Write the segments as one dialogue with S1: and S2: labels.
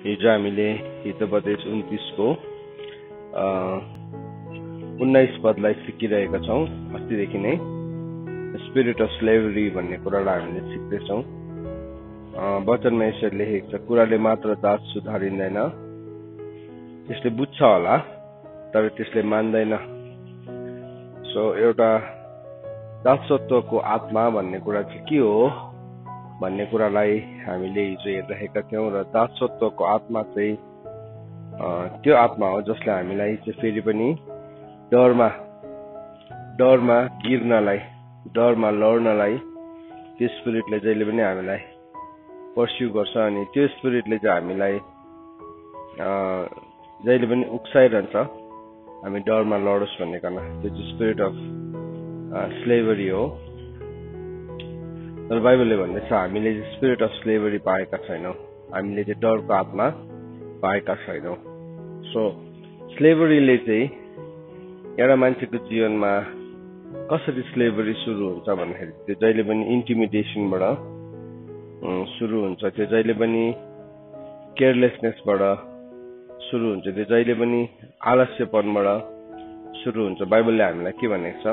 S1: हिजो हामीले हितोपदेश 29 को 19 पदलाई सिकिरहेका छौं। अस्तिदेखि नै स्पिरिट अफ स्लेभरी भन्ने कुरालाई हामीले सिक्दैछौं। वचनमा यसरी लेखेको छ, कुराले मात्र दास सुधारिँदैन, त्यसले बुझ्छ होला तर त्यसले मान्दैन। सो एउटा दासत्वको आत्मा भन्ने कुरा चाहिँ के हो भन्ने कुरालाई हामीले हिजो हेरिरहेका थियौं। र दासत्वको आत्मा चाहिँ त्यो आत्मा हो जसले हामीलाई चाहिँ फेरि पनि डरमा गिर्नलाई, डरमा लड्नलाई त्यो स्पिरिटले जहिले पनि हामीलाई पर्स्यु गर्छ। अनि त्यो स्पिरिटले चाहिँ हामीलाई जहिले पनि उक्साइरहन्छ हामी डरमा लडोस् भन्नेकन। त्यो चाहिँ स्पिरिट अफ स्लेभरी हो। तर बाइबलले भन्दैछ हामीले स्पिरिट अफ स्लेभरी पाएका छैनौं, हामीले चाहिँ डरको आत्मा पाएका छैनौं। सो स्लेभरीले चाहिँ एउटा मान्छेको जीवनमा कसरी स्लेभरी सुरु हुन्छ भन्दाखेरि त्यो जहिले पनि इन्टिमिडेसनबाट सुरु हुन्छ, त्यो जहिले पनि केयरलेसनेसबाट सुरु हुन्छ, त्यो जहिले पनि आलस्यपनबाट सुरु हुन्छ। बाइबलले हामीलाई के भनेको छ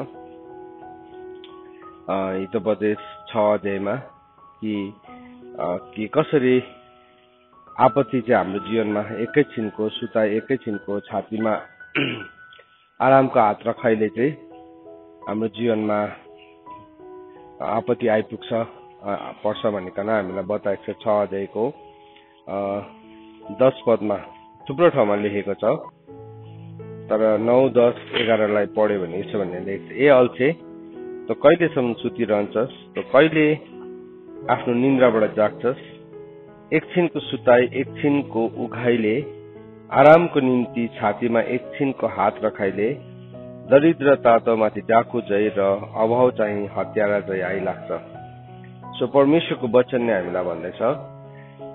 S1: हितोपदेश 6 अध्यायमा कि कसरी आपत्ति चाहिँ हाम्रो जीवनमा एकैछिनको सुताई, एकैछिनको छातीमा आरामको हात रखाइले चाहिँ हाम्रो जीवनमा आपत्ति पर्छ भनिकन हामीलाई बताएको छ। 6 अध्यायको 10 पदमा थुप्रो ठाउँमा लेखेको छ, तर 9, 10, 11 लाई पढ्यो भने यसो भन्ने लेखेको छ, ए अल्छे त कहिलेसम्म सुतिरहन्छस्, त कहिले आफ्नो निन्द्राबाट जाग्छस्। एकछिनको सुताई, एकछिनको उघाइले, आरामको निम्ति छातीमा एकछिनको हात रखाइले, दरिद्र तातोमाथि डाकु जय र अभाव चाहिँ हत्यारा जय आइलाग्छ। सो परमेश्वरको वचनले हामीलाई भन्दैछ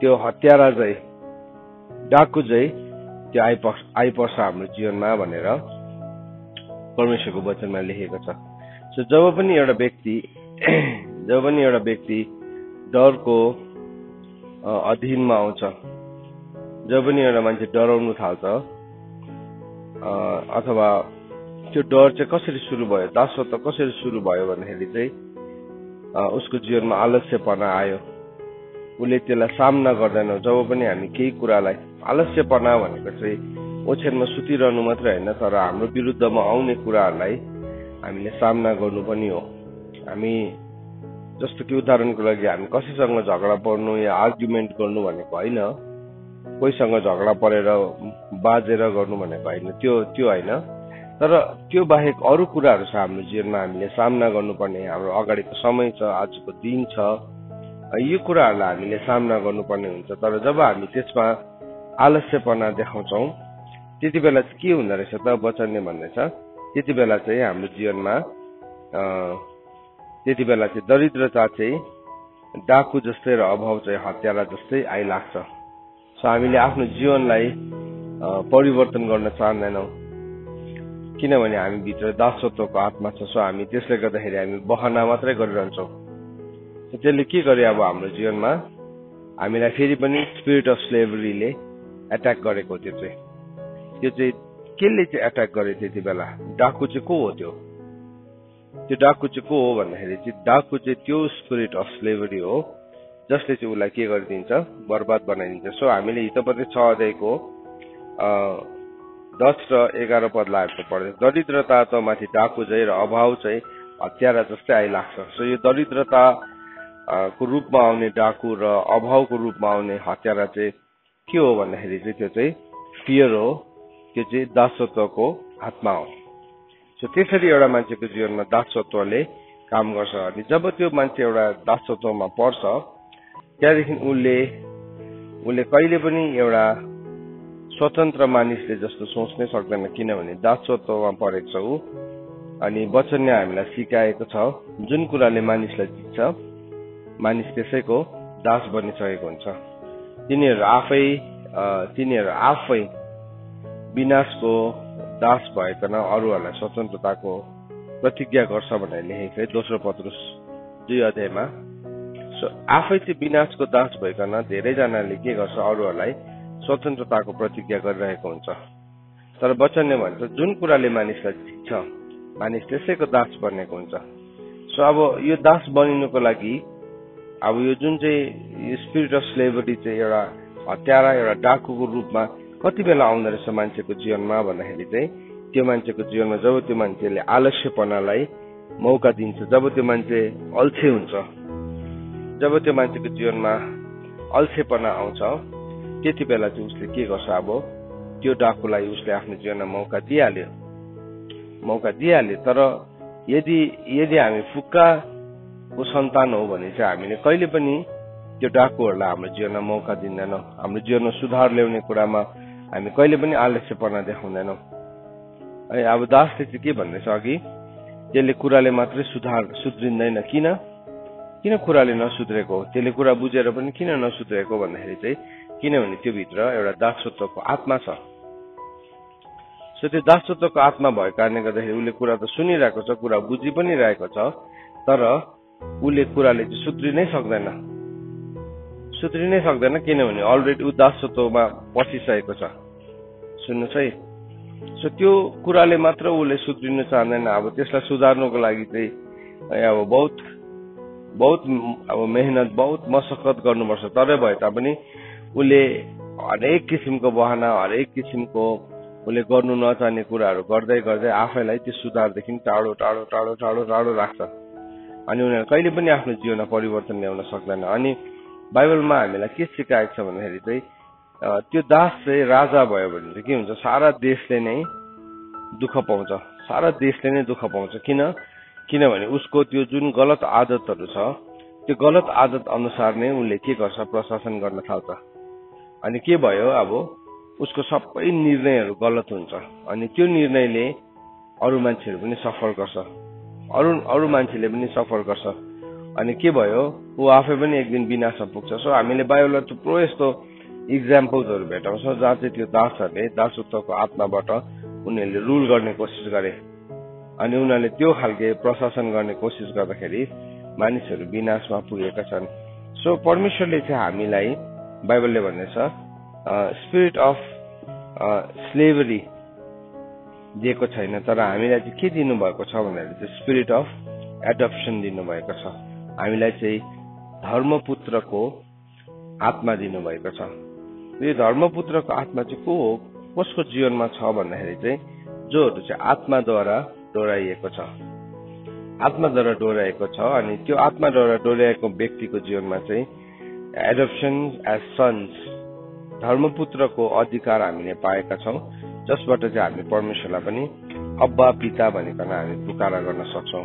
S1: त्यो हत्यारा जय, डाकु जय त्यो आइपर्छ हाम्रो जीवनमा भनेर परमेश्वरको वचनमा लेखेको छ। सो जब पनि एउटा व्यक्ति डरको अधीनमा आउँछ, जब पनि एउटा मान्छे डराउनु थाल्छ, अथवा त्यो डर चाहिँ कसरी सुरु भयो, दासत्व कसरी सुरु भयो भन्दाखेरि चाहिँ उसको जीवनमा आलस्यपना आयो, उसले त्यसलाई सामना गर्दैन। जब पनि हामी केही कुरालाई, आलस्यपना भनेको चाहिँ ओछ्यानमा सुतिरहनु मात्रै होइन, तर हाम्रो विरुद्धमा आउने कुराहरूलाई हामीले सामना गर्नु पनि हो। हामी जस्तो कि उदाहरणको लागि हामी कसैसँग झगडा पर्नु या आर्ग्युमेन्ट गर्नु भनेको होइन, कोहीसँग झगडा परेर बाजेर गर्नु भनेको होइन, त्यो होइन। तर त्यो बाहेक अरू कुराहरू छ हाम्रो जीवनमा हामीले सामना गर्नुपर्ने, हाम्रो अगाडिको समय छ, आजको दिन छ, यो कुराहरूलाई हामीले सामना गर्नुपर्ने हुन्छ। तर जब हामी त्यसमा आलस्यपना देखाउँछौँ त्यति बेला चाहिँ के हुँदो रहेछ त, वचनले भन्दैछ त्यति बेला चाहिँ हाम्रो जीवनमा त्यति बेला चाहिँ दरिद्रता चाहिँ डाकु जस्तै र अभाव चाहिँ हत्यारा जस्तै आइलाग्छ। सो हामीले आफ्नो जीवनलाई परिवर्तन गर्न चाहँदैनौँ, किनभने हामी भित्र दासत्वको आत्मा छ। सो हामी त्यसले गर्दाखेरि हामी बहाना मात्रै गरिरहन्छौँ। त्यसले के गर्यो अब हाम्रो जीवनमा हामीलाई फेरि पनि स्पिरिट अफ स्लेभरीले एट्याक गरेको। त्यो चाहिँ केले चाहिँ एट्याक गर्यो त्यति बेला, डाकु चाहिँ को हो, त्यो डाकु चाहिँ को हो भन्दाखेरि चाहिँ डाकु चाहिँ त्यो स्पिरिट अफ स्लेभरी हो जसले चाहिँ उसलाई के गरिदिन्छ, बर्बाद बनाइदिन्छ। सो हामीले हितोपदेश 6 अध्यायको 10 र 11 पदलाई हामीले पढ्दै, दरिद्रता त माथि डाकु जय र अभाव चाहिँ हत्यारा जस्तै आइलाग्छ। सो यो दरिद्रता को रूपमा आउने डाकु र अभावको रूपमा आउने हत्यारा चाहिँ के हो भन्दाखेरि चाहिँ त्यो चाहिँ फियर हो, त्यो चाहिँ दासत्वको आत्मा हो। सो त्यसरी एउटा मान्छेको जीवनमा दासत्वले काम गर्छ। अनि जब त्यो मान्छे एउटा दासत्वमा पर्छ त्यहाँदेखि उसले कहिले पनि एउटा स्वतन्त्र मानिसले जस्तो सोच्नै सक्दैन, किनभने दासत्वमा परेको छ ऊ। अनि वचनले हामीलाई सिकाएको छ जुन कुराले मानिसलाई जित्छ मानिस त्यसैको दास बनिसकेको हुन्छ। तिनीहरू आफै विनाशको दास भएकन अरूहरूलाई स्वतन्त्रताको प्रतिज्ञा गर्छ भनेर लेखेको है 2 पत्रुस 2 अध्यायमा। सो आफै चाहिँ विनाशको दास भइकन धेरैजनाले के गर्छ, अरूहरूलाई स्वतन्त्रताको प्रतिज्ञा गरिरहेको हुन्छ। तर वचनले भन्छ जुन कुराले मानिसलाई जित्छ मानिस त्यसैको दास बनेको हुन्छ। सो अब यो दास बनिनुको लागि अब यो जुन चाहिँ स्पिरिट अफ स्लेभरी चाहिँ एउटा हत्यारा एउटा डाकुको रूपमा कति बेला आउँदो रहेछ मान्छेको जीवनमा भन्दाखेरि चाहिँ त्यो मान्छेको जीवनमा जब त्यो मान्छेले आलस्यपनालाई मौका दिन्छ, जब त्यो मान्छे अल्छे हुन्छ, जब त्यो मान्छेको जीवनमा अल्छेपना आउँछ त्यति बेला चाहिँ उसले के गर्छ, अब त्यो डाकुलाई उसले आफ्नो जीवनमा मौका दिइहाल्यो। तर यदि हामी फुक्काको सन्तान हो भने चाहिँ हामीले कहिले पनि त्यो डाकुहरूलाई हाम्रो जीवनमा मौका दिँदैनौँ। हाम्रो जीवनमा सुधार ल्याउने कुरामा हामी कहिले पनि आलस्यपना देखाउँदैनौँ है। अब दासले चाहिँ के भन्दैछ अघि, त्यसले कुराले मात्रै सुध्रिँदैन। किन कुराले नसुध्रेको हो, त्यसले कुरा बुझेर पनि किन नसुध्रेको भन्दाखेरि चाहिँ किनभने त्यो भित्र एउटा दासत्वको आत्मा छ। सो त्यो दासत्वको आत्मा भएको कारणले गर्दाखेरि उसले कुरा त सुनिरहेको छ, कुरा बुझि पनि रहेको छ, तर उसले कुराले चाहिँ सुध्रिनै सक्दैन किनभने अलरेडी ऊ दासत्वमा पसिसकेको छ। सुन्नुहोस् है, सो त्यो कुराले मात्र उसले सुध्रिनु चाहँदैन। अब त्यसलाई सुधार्नुको लागि चाहिँ अब बहुत अब मेहनत बहुत मशक्कत गर्नुपर्छ। तर भए तापनि उसले हरेक किसिमको बहाना, हरेक किसिमको उसले गर्नु नचाहने कुराहरू गर्दै गर्दै आफैलाई त्यो सुधारदेखि टाढो राख्छ। अनि उनीहरू कहिले पनि आफ्नो जीवनमा परिवर्तन ल्याउन सक्दैन। अनि बाइबलमा हामीलाई के सिकाएको छ भन्दाखेरि चाहिँ त्यो दास चाहिँ राजा भयो भने चाहिँ के हुन्छ, सारा देशले नै दुःख पाउँछ। किनभने उसको त्यो जुन गलत आदतहरू छ त्यो गलत आदत अनुसार नै उसले के गर्छ, प्रशासन गर्न थाल्छ। अनि के भयो, अब उसको सबै निर्णयहरू गलत हुन्छ। अनि त्यो निर्णयले अरू मान्छेहरू पनि सफर गर्छ, अरू मान्छेले पनि सफर गर्छ। अनि के भयो, ऊ आफै पनि एक दिन विनाशमा पुग्छ। सो हामीले बाइबलमा थुप्रो यस्तो इक्जाम्पल्सहरू भेटाउँछौँ जहाँ चाहिँ त्यो दासहरूले दासत्वको आत्माबाट उनीहरूले रुल गर्ने कोसिस गरे अनि उनीहरूले त्यो खालके प्रशासन गर्ने कोसिस गर्दाखेरि मानिसहरू विनाशमा पुगेका छन्। सो परमेश्वरले चाहिँ हामीलाई बाइबलले भन्दैछ स्पिरिट अफ स्लेभरी दिएको छैन, तर हामीलाई चाहिँ के दिनुभएको छ भन्दाखेरि चाहिँ स्पिरिट अफ एडप्सन दिनुभएको छ। हामीलाई चाहिँ धर्मपुत्रको आत्मा दिनुभएको छ। यो धर्मपुत्रको आत्मा चाहिँ को हो, कसको जीवनमा छ भन्दाखेरि चाहिँ जोहरू चाहिँ आत्माद्वारा डोराइएको छ। अनि त्यो आत्माद्वारा डोराइएको व्यक्तिको जीवनमा चाहिँ एडप्सन एज सन्स धर्मपुत्रको अधिकार हामीले पाएका छौँ, जसबाट चाहिँ हामी परमेश्वरलाई पनि अब्बा पिता भनिकन हामी पुकारा गर्न सक्छौँ।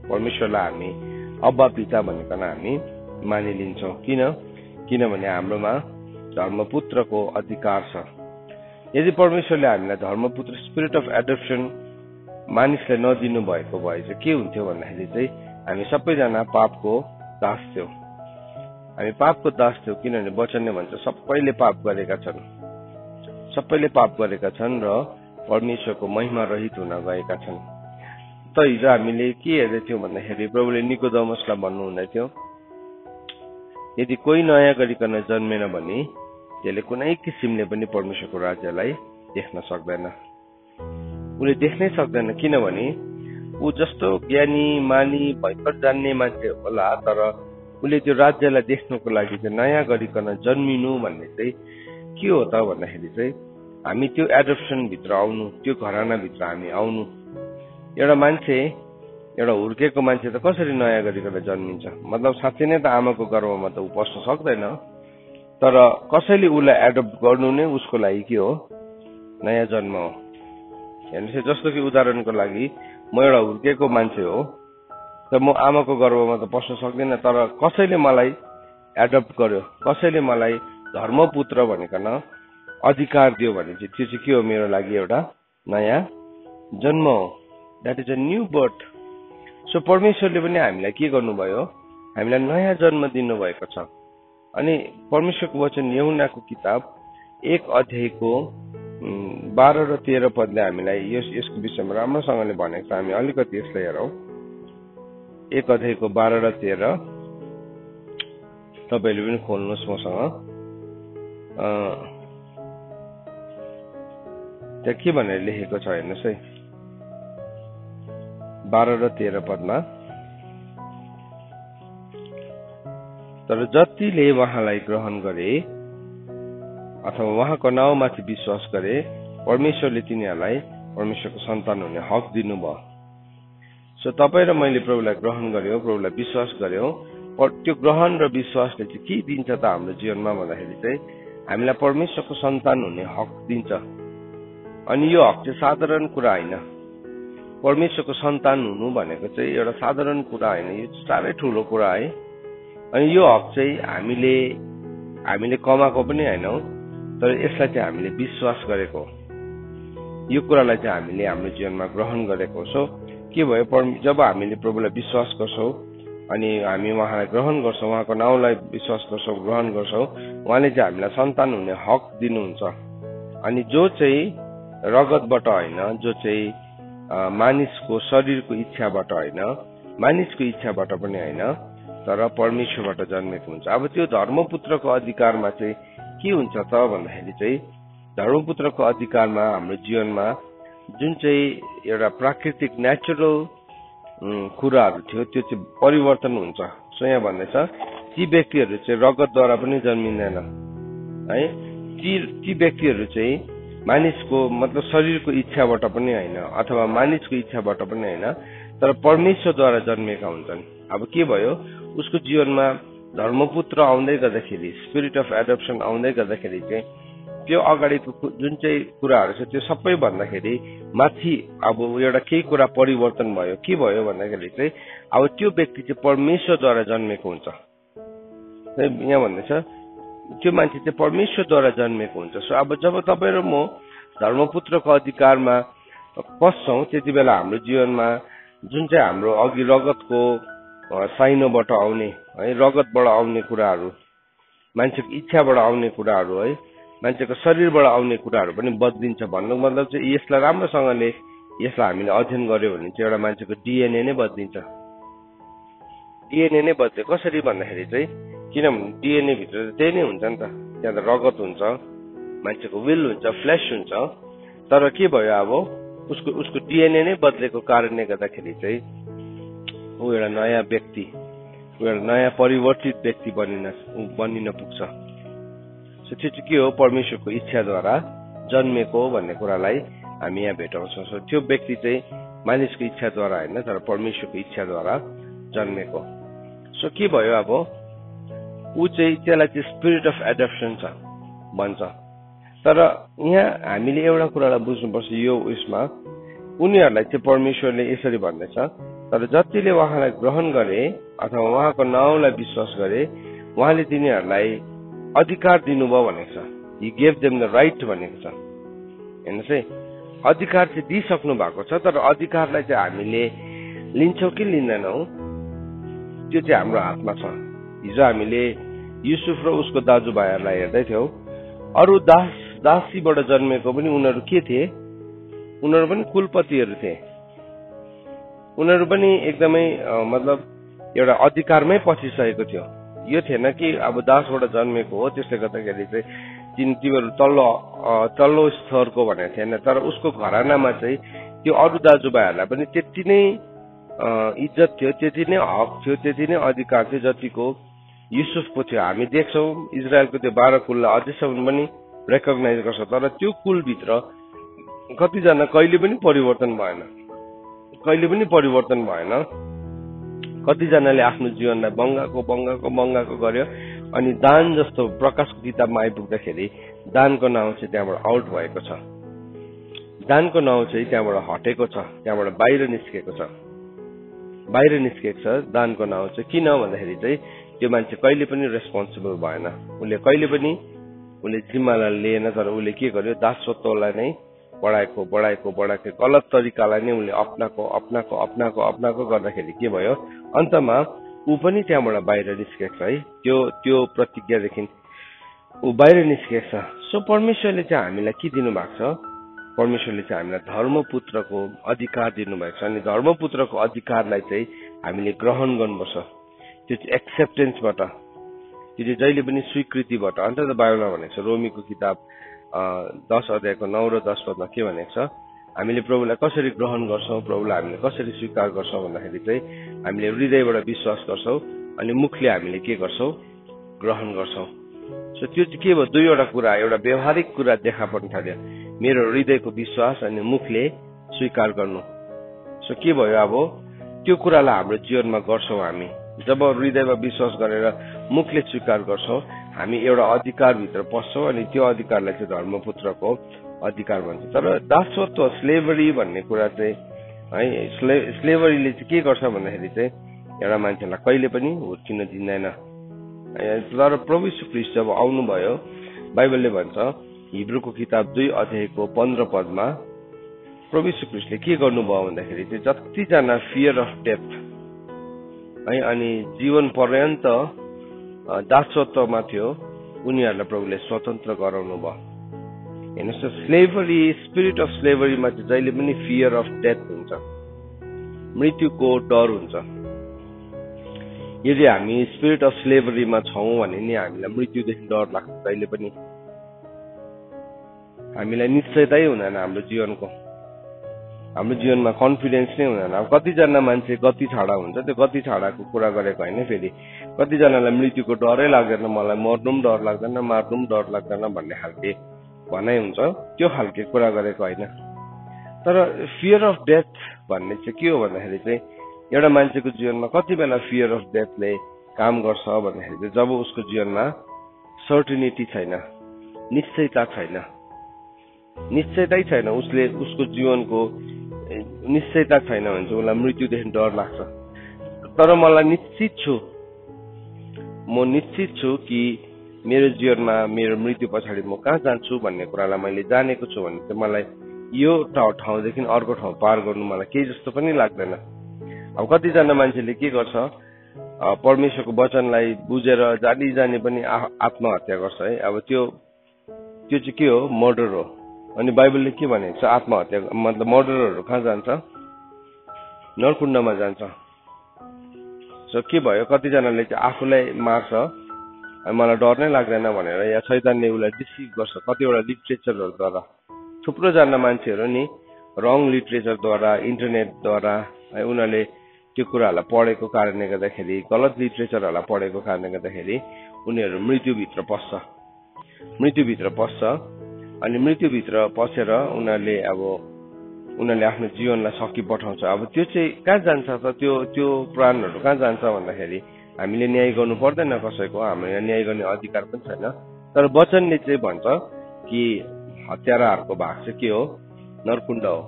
S1: परमेश्वरलाई हामी अब्बा पिता भनिकन हामी मानिलिन्छौँ। किनभने हाम्रोमा धर्मपुत्रको अधिकार छ। यदि परमेश्वरले हामीलाई धर्मपुत्र स्पिरिट अफ एडप्सन मानिसलाई नदिनु भएको भए चाहिँ के हुन्थ्यो भन्दाखेरि चाहिँ हामी सबैजना पापको दास थियौँ। किनभने वचनले भन्छ सबैले पाप गरेका छन् र परमेश्वरको महिमा रहित हुन गएका छन्। त हिजो हामीले के हेर्दै थियौँ भन्दाखेरि प्रभुले निकोदेमसलाई भन्नु हुँदै थियो, यदि कोही नयाँ गरिकन जन्मेन भने त्यसले कुनै किसिमले पनि परमेश्वरको राज्यलाई देख्न सक्दैन। उसले देख्नै सक्दैन, किनभने ऊ जस्तो ज्ञानी मानी भयंकर जान्ने मान्छे होला, तर उसले त्यो राज्यलाई देख्नको लागि चाहिँ नयाँ गरिकन जन्मिनु भन्ने चाहिँ के हो त भन्दाखेरि चाहिँ हामी त्यो एडप्सन भित्र आउनु, त्यो घराना भित्र हामी आउनु। एउटा हुर्केको मान्छे त कसरी नयाँ गरिकन जन्मिन्छ, मतलब साँच्चै नै त आमाको गर्भमा त ऊ पस्न सक्दैन, तर कसैले उसलाई एडप्ट गर्नु नै उसको लागि के हो, नयाँ जन्म हो। हेर्नुहोस्, जस्तो कि उदाहरणको लागि म एउटा हुर्केको मान्छे हो, त म आमाको गर्भमा त पस्न सक्दिनँ, तर कसैले मलाई एडप्ट गर्यो, कसैले मलाई धर्मपुत्र भनिकन अधिकार दियो भने चाहिँ त्यो चाहिँ के हो, मेरो लागि एउटा नयाँ जन्म हो। That is a new birth. So परमेश्वरले पनि हामीलाई के गर्नुभयो, हामीलाई नयाँ जन्म दिनुभएको छ। अनि परमेश्वरको वचन यूहन्नाको किताब 1 अध्यायको 12 र 13 पदले हामीलाई यसको विषयमा राम्रोसँगले भनेको छ। हामी अलिकति यसलाई हेरौँ। 1 अध्यायको 12 र 13 तपाईँले पनि खोल्नुहोस् मसँग। त्यहाँ के भनेर लेखेको छ हेर्नुहोस् है 12 र 13 पदमा तर जतिले उहाँलाई ग्रहण गरे अथवा उहाँको नाउँमाथि विश्वास गरे परमेश्वरले तिनीहरूलाई परमेश्वरको सन्तान हुने हक दिनुभयो। सो तपाईँ र मैले प्रभुलाई ग्रहण गर्यौं, प्रभुलाई विश्वास गर्यौं, त्यो ग्रहण र विश्वासले चाहिँ के दिन्छ त हाम्रो जीवनमा भन्दाखेरि चाहिँ हामीलाई परमेश्वरको सन्तान हुने हक दिन्छ। अनि यो हक चाहिँ साधारण कुरा होइन। परमेश्वरको सन्तान हुनु भनेको चाहिँ एउटा साधारण कुरा होइन, यो साह्रै ठुलो कुरा है। अनि यो हक चाहिँ हामीले कमाएको पनि होइनौ, तर यसलाई चाहिँ हामीले विश्वास गरेको, यो कुरालाई चाहिँ हामीले हाम्रो जीवनमा ग्रहण गरेको। सो के भयो, जब हामीले प्रभुलाई विश्वास गर्छौं अनि हामी उहाँलाई ग्रहण गर्छौं, उहाँको नाउँलाई विश्वास गर्छौं, ग्रहण गर्छौं, उहाँले चाहिँ हामीलाई सन्तान हुने हक दिनुहुन्छ। अनि जो चाहिँ रगतबाट होइन, जो चाहिँ मानिसको शरीरको इच्छाबाट होइन, मानिसको इच्छाबाट पनि होइन, तर परमेश्वरबाट जन्मेको हुन्छ। अब त्यो धर्मपुत्रको अधिकारमा चाहिँ के हुन्छ त भन्दाखेरि चाहिँ धर्मपुत्रको अधिकारमा हाम्रो जीवनमा जुन चाहिँ एउटा प्राकृतिक नेचुरल कुराहरू थियो त्यो चाहिँ परिवर्तन हुन्छ। सो यहाँ भन्दैछ ती व्यक्तिहरू चाहिँ रगतद्वारा पनि जन्मिँदैन है, ती व्यक्तिहरू चाहिँ मानिसको मतलब शरीरको इच्छाबाट पनि होइन अथवा मानिसको इच्छाबाट पनि होइन, तर परमेश्वरद्वारा जन्मेका हुन्छन्। अब के भयो, उसको जीवनमा धर्मपुत्र आउँदै गर्दाखेरि, स्पिरिट अफ एडप्सन आउँदै गर्दाखेरि चाहिँ त्यो अगाडिको जुन चाहिँ कुराहरू छ त्यो सबै भन्दाखेरि माथि अब एउटा केही कुरा परिवर्तन भयो। के भयो भन्दाखेरि चाहिँ अब त्यो व्यक्ति चाहिँ परमेश्वरद्वारा जन्मेको हुन्छ। यहाँ भन्दैछ त्यो मान्छे चाहिँ परमेश्वरद्वारा जन्मेको हुन्छ। सो अब जब तपाईँ र म धर्मपुत्रको अधिकारमा पस्छौं त्यति बेला हाम्रो जीवनमा जुन चाहिँ हाम्रो अघि रगतको साइनोबाट आउने है, रगतबाट आउने कुराहरू, मान्छेको इच्छाबाट आउने कुराहरू है, मान्छेको शरीरबाट आउने कुराहरू पनि बदलिन्छ। भन्नु मतलब चाहिँ यसलाई राम्रोसँगले यसलाई हामीले अध्ययन गर्यो भने चाहिँ एउटा मान्छेको डिएनए नै बदलिन्छ। डिएनए नै बदल्यो कसरी भन्दाखेरि चाहिँ, किनभने डिएनए भित्र त्यही नै हुन्छ नि त, त्यहाँ त रगत हुन्छ, मान्छेको विल हुन्छ, फ्लेस हुन्छ, तर के भयो अब उसको डिएनए नै बदलेको कारणले गर्दाखेरि चाहिँ ऊ एउटा नयाँ व्यक्ति, ऊ एउटा नयाँ परिवर्तित व्यक्ति बनिन पुग्छ। सो त्यो चाहिँ के हो, परमेश्वरको इच्छाद्वारा जन्मेको भन्ने कुरालाई हामी यहाँ भेटाउँछौँ। सो त्यो व्यक्ति चाहिँ मानिसको इच्छाद्वारा होइन, तर परमेश्वरको इच्छाद्वारा जन्मेको। सो के भयो, अब ऊ चाहिँ त्यसलाई चाहिँ स्पिरिट अफ एडप्सन छ भन्छ। तर यहाँ हामीले एउटा कुरालाई बुझ्नुपर्छ, यो उयसमा उनीहरूलाई चाहिँ परमेश्वरले यसरी भन्दैछ, तर जतिले उहाँलाई ग्रहण गरे अथवा उहाँको नाउँलाई विश्वास गरे उहाँले तिनीहरूलाई अधिकार दिनुभयो भनेको छ। ही गेभ देम द राइट भनेको छ। हेर्नुहोस् है, अधिकार चाहिँ दिइसक्नु भएको छ, तर अधिकारलाई चाहिँ हामीले लिन्छौँ कि लिँदैनौ त्यो चाहिँ हाम्रो हातमा छ। हिजो हामीले युसुफ र उसको दाजुभाइहरूलाई हेर्दै थियौं, अरू दासीबाट जन्मेको पनि उनीहरू के थिए, उनीहरू पनि कुलपतिहरू थिए, उनीहरू पनि एकदमै मतलब एउटा अधिकारमै पसिसकेको थियो। यो थिएन कि अब दासबाट जन्मेको हो त्यसले गर्दाखेरि चाहिँ तिमीहरू तल्लो स्तरको भनेको थिएन, तर उसको घरानामा चाहिँ त्यो अरू दाजुभाइहरूलाई पनि त्यति नै इज्जत थियो, त्यति नै हक थियो, त्यति नै अधिकार थियो जतिको युसुफको थियो। हामी देख्छौँ इजरायलको त्यो 12 कुललाई अझैसम्म पनि रेकग्नाइज गर्छ, तर त्यो कुलभित्र कतिजना कहिले पनि परिवर्तन भएन, कतिजनाले आफ्नो जीवनलाई बङ्गाको गर्यो। अनि दान जस्तो प्रकाशको किताबमा आइपुग्दाखेरि दानको नाउँ चाहिँ त्यहाँबाट आउट भएको छ, दानको नाउँ चाहिँ त्यहाँबाट हटेको छ, त्यहाँबाट बाहिर निस्केको छ दानको नाउँ चाहिँ। किन भन्दाखेरि चाहिँ त्यो मान्छे कहिले पनि रेस्पोन्सिबल भएन, उसले जिम्मालाई लिएन, तर उसले के गर्यो, दासत्वलाई नै बढाएको गलत तरिकालाई नै उसले अप्नाको गर्दाखेरि के भयो, अन्तमा ऊ पनि त्यहाँबाट बाहिर निस्केको छ है। त्यो प्रतिज्ञादेखि ऊ बाहिर निस्केको छ। सो परमेश्वरले चाहिँ हामीलाई के दिनुभएको छ, परमेश्वरले चाहिँ हामीलाई धर्मपुत्रको अधिकार दिनुभएको छ। अनि धर्मपुत्रको अधिकारलाई चाहिँ हामीले ग्रहण गर्नुपर्छ। त्यो चाहिँ एक्सेप्टेन्सबाट, त्यो चाहिँ जहिले पनि स्वीकृतिबाट। अन्त त बाइबलमा भनेको छ, रोमीको किताब 10 अध्यायको 9 र 10 पदमा के भनेको छ, हामीले प्रभुलाई कसरी ग्रहण गर्छौँ, प्रभुलाई हामीले कसरी स्वीकार गर्छौँ भन्दाखेरि चाहिँ हामीले हृदयबाट विश्वास गर्छौँ अनि मुखले हामीले के गर्छौँ, ग्रहण गर्छौँ। सो त्यो चाहिँ के भयो, दुईवटा कुरा, एउटा व्यवहारिक कुरा देखा पर्न थाल्यो, मेरो हृदयको विश्वास अनि मुखले स्वीकार गर्नु। सो के भयो, अब त्यो कुरालाई हाम्रो जीवनमा गर्छौँ हामी। जब हृदयमा विश्वास गरेर मुखले स्वीकार गर्छौँ, हामी एउटा अधिकारभित्र पस्छौँ अनि त्यो अधिकारलाई चाहिँ धर्मपुत्रको अधिकार भन्छ। तर दासत्व, स्लेभरी भन्ने कुरा चाहिँ है, स्लेभरीले चाहिँ के गर्छ भन्दाखेरि चाहिँ एउटा मान्छेलाई कहिले पनि हुर्किन दिँदैन। तर प्रभु यीशु ख्रीष्ट जब आउनुभयो, बाइबलले भन्छ हिब्रूको किताब 2 अध्यायको 15 पदमा प्रभु यीशु ख्रीष्टले के गर्नुभयो भन्दाखेरि चाहिँ जतिजना फियर अफ डेथ है अनि जीवन पर्यन्त दासत्वमा थियो उनीहरूलाई प्रभुले स्वतन्त्र गराउनु भयो। हेर्नुहोस्, स्लेभरी, स्पिरिट अफ स्लेभरीमा चाहिँ जहिले पनि फियर अफ डेथ हुन्छ, मृत्युको डर हुन्छ। यदि हामी स्पिरिट अफ स्लेभरीमा छौँ भने नि हामीलाई मृत्युदेखि डर लाग्छ, जहिले पनि हामीलाई निश्चयतै हुँदैन हाम्रो जीवनको, हाम्रो जीवनमा कन्फिडेन्स नै हुँदैन। अब कतिजना मान्छे गति छाडा हुन्छ, त्यो गति छाडाको कुरा गरेको होइन, फेरि कतिजनालाई मृत्युको डरै लाग्दैन, मलाई मर्नु पनि डर लाग्दैन, मार्नु पनि डर लाग्दैन भन्ने खालके भनाइ हुन्छ, त्यो खालके कुरा गरेको होइन। तर फियर अफ डेथ भन्ने चाहिँ के हो भन्दाखेरि चाहिँ एउटा मान्छेको जीवनमा कति बेला फियर अफ डेथले काम गर्छ भन्दाखेरि चाहिँ जब उसको जीवनमा सर्टिनिटी छैन, निश्चयता छैन, निश्चयतै छैन, उसको जीवनको निश्चयता छैन भने चाहिँ उसलाई मृत्युदेखि डर लाग्छ। तर मलाई निश्चित छु, म निश्चित छु कि मेरो जीवनमा मेरो मृत्यु पछाडि म कहाँ जान्छु भन्ने कुरालाई मैले जानेको छु भने चाहिँ मलाई यो ठाउँदेखि अर्को ठाउँ पार गर्नु मलाई केही जस्तो पनि लाग्दैन। अब कतिजना मान्छेले के गर्छ, परमेश्वरको वचनलाई बुझेर जानी जानी पनि आत्महत्या गर्छ है। अब त्यो चाहिँ के हो, मर्डर हो। अनि बाइबलले के भनेको छ, आत्महत्या मतलब मर्डरहरू कहाँ जान्छ, नरकुण्डमा जान्छ। सो के भयो, कतिजनाले चाहिँ आफूलाई मार्छ, मलाई डर नै लाग्दैन भनेर, या शैतानले उसलाई डिसिभ गर्छ कतिवटा लिटरेचरहरूद्वारा। थुप्रोजना मान्छेहरू नि रङ लिटरेचरद्वारा, इन्टरनेटद्वारा है उनीहरूले त्यो कुराहरूलाई पढेको कारणले गर्दाखेरि, गलत लिटरेचरहरूलाई पढेको कारणले गर्दाखेरि उनीहरू मृत्युभित्र पस्छ अनि मृत्युभित्र पसेर उनीहरूले आफ्नो जीवनलाई सकि पठाउँछ। अब त्यो चाहिँ कहाँ जान्छ त, त्यो प्राणहरू कहाँ जान्छ भन्दाखेरि हामीले न्याय गर्नु पर्दैन कसैको, हाम्रो यहाँ न्याय गर्ने अधिकार पनि छैन। तर वचनले चाहिँ भन्छ कि हत्याराहरूको भाग चाहिँ के हो, नरकुण्ड हो।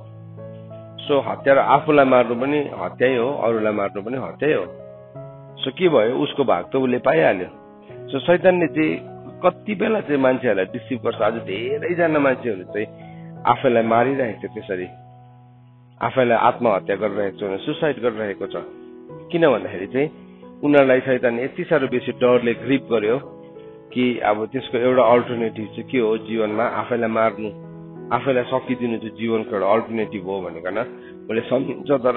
S1: सो हत्यारा आफूलाई मार्नु पनि हत्याै हो, अरूलाई मार्नु पनि हत्याै हो। सो के भयो, उसको भाग त उसले पाइहाल्यो। सो शैतानले चाहिँ कति बेला चाहिँ मान्छेहरूलाई डिसिभ गर्छ। आज धेरैजना मान्छेहरू चाहिँ आफैलाई मारिरहेको छ, त्यसरी आफैलाई आत्महत्या गरिरहेको छ, सुसाइड गरिरहेको छ। किन भन्दाखेरि चाहिँ उनीहरूलाई शैतानले यति साह्रो बेसी डरले ग्रिप गर्यो कि अब त्यसको एउटा अल्टरनेटिभ चाहिँ के हो, जीवनमा आफैलाई मार्नु, आफैलाई सकिदिनु चाहिँ जीवनको एउटा अल्टरनेटिभ हो भनेकन उसले सम्झिन्छ। तर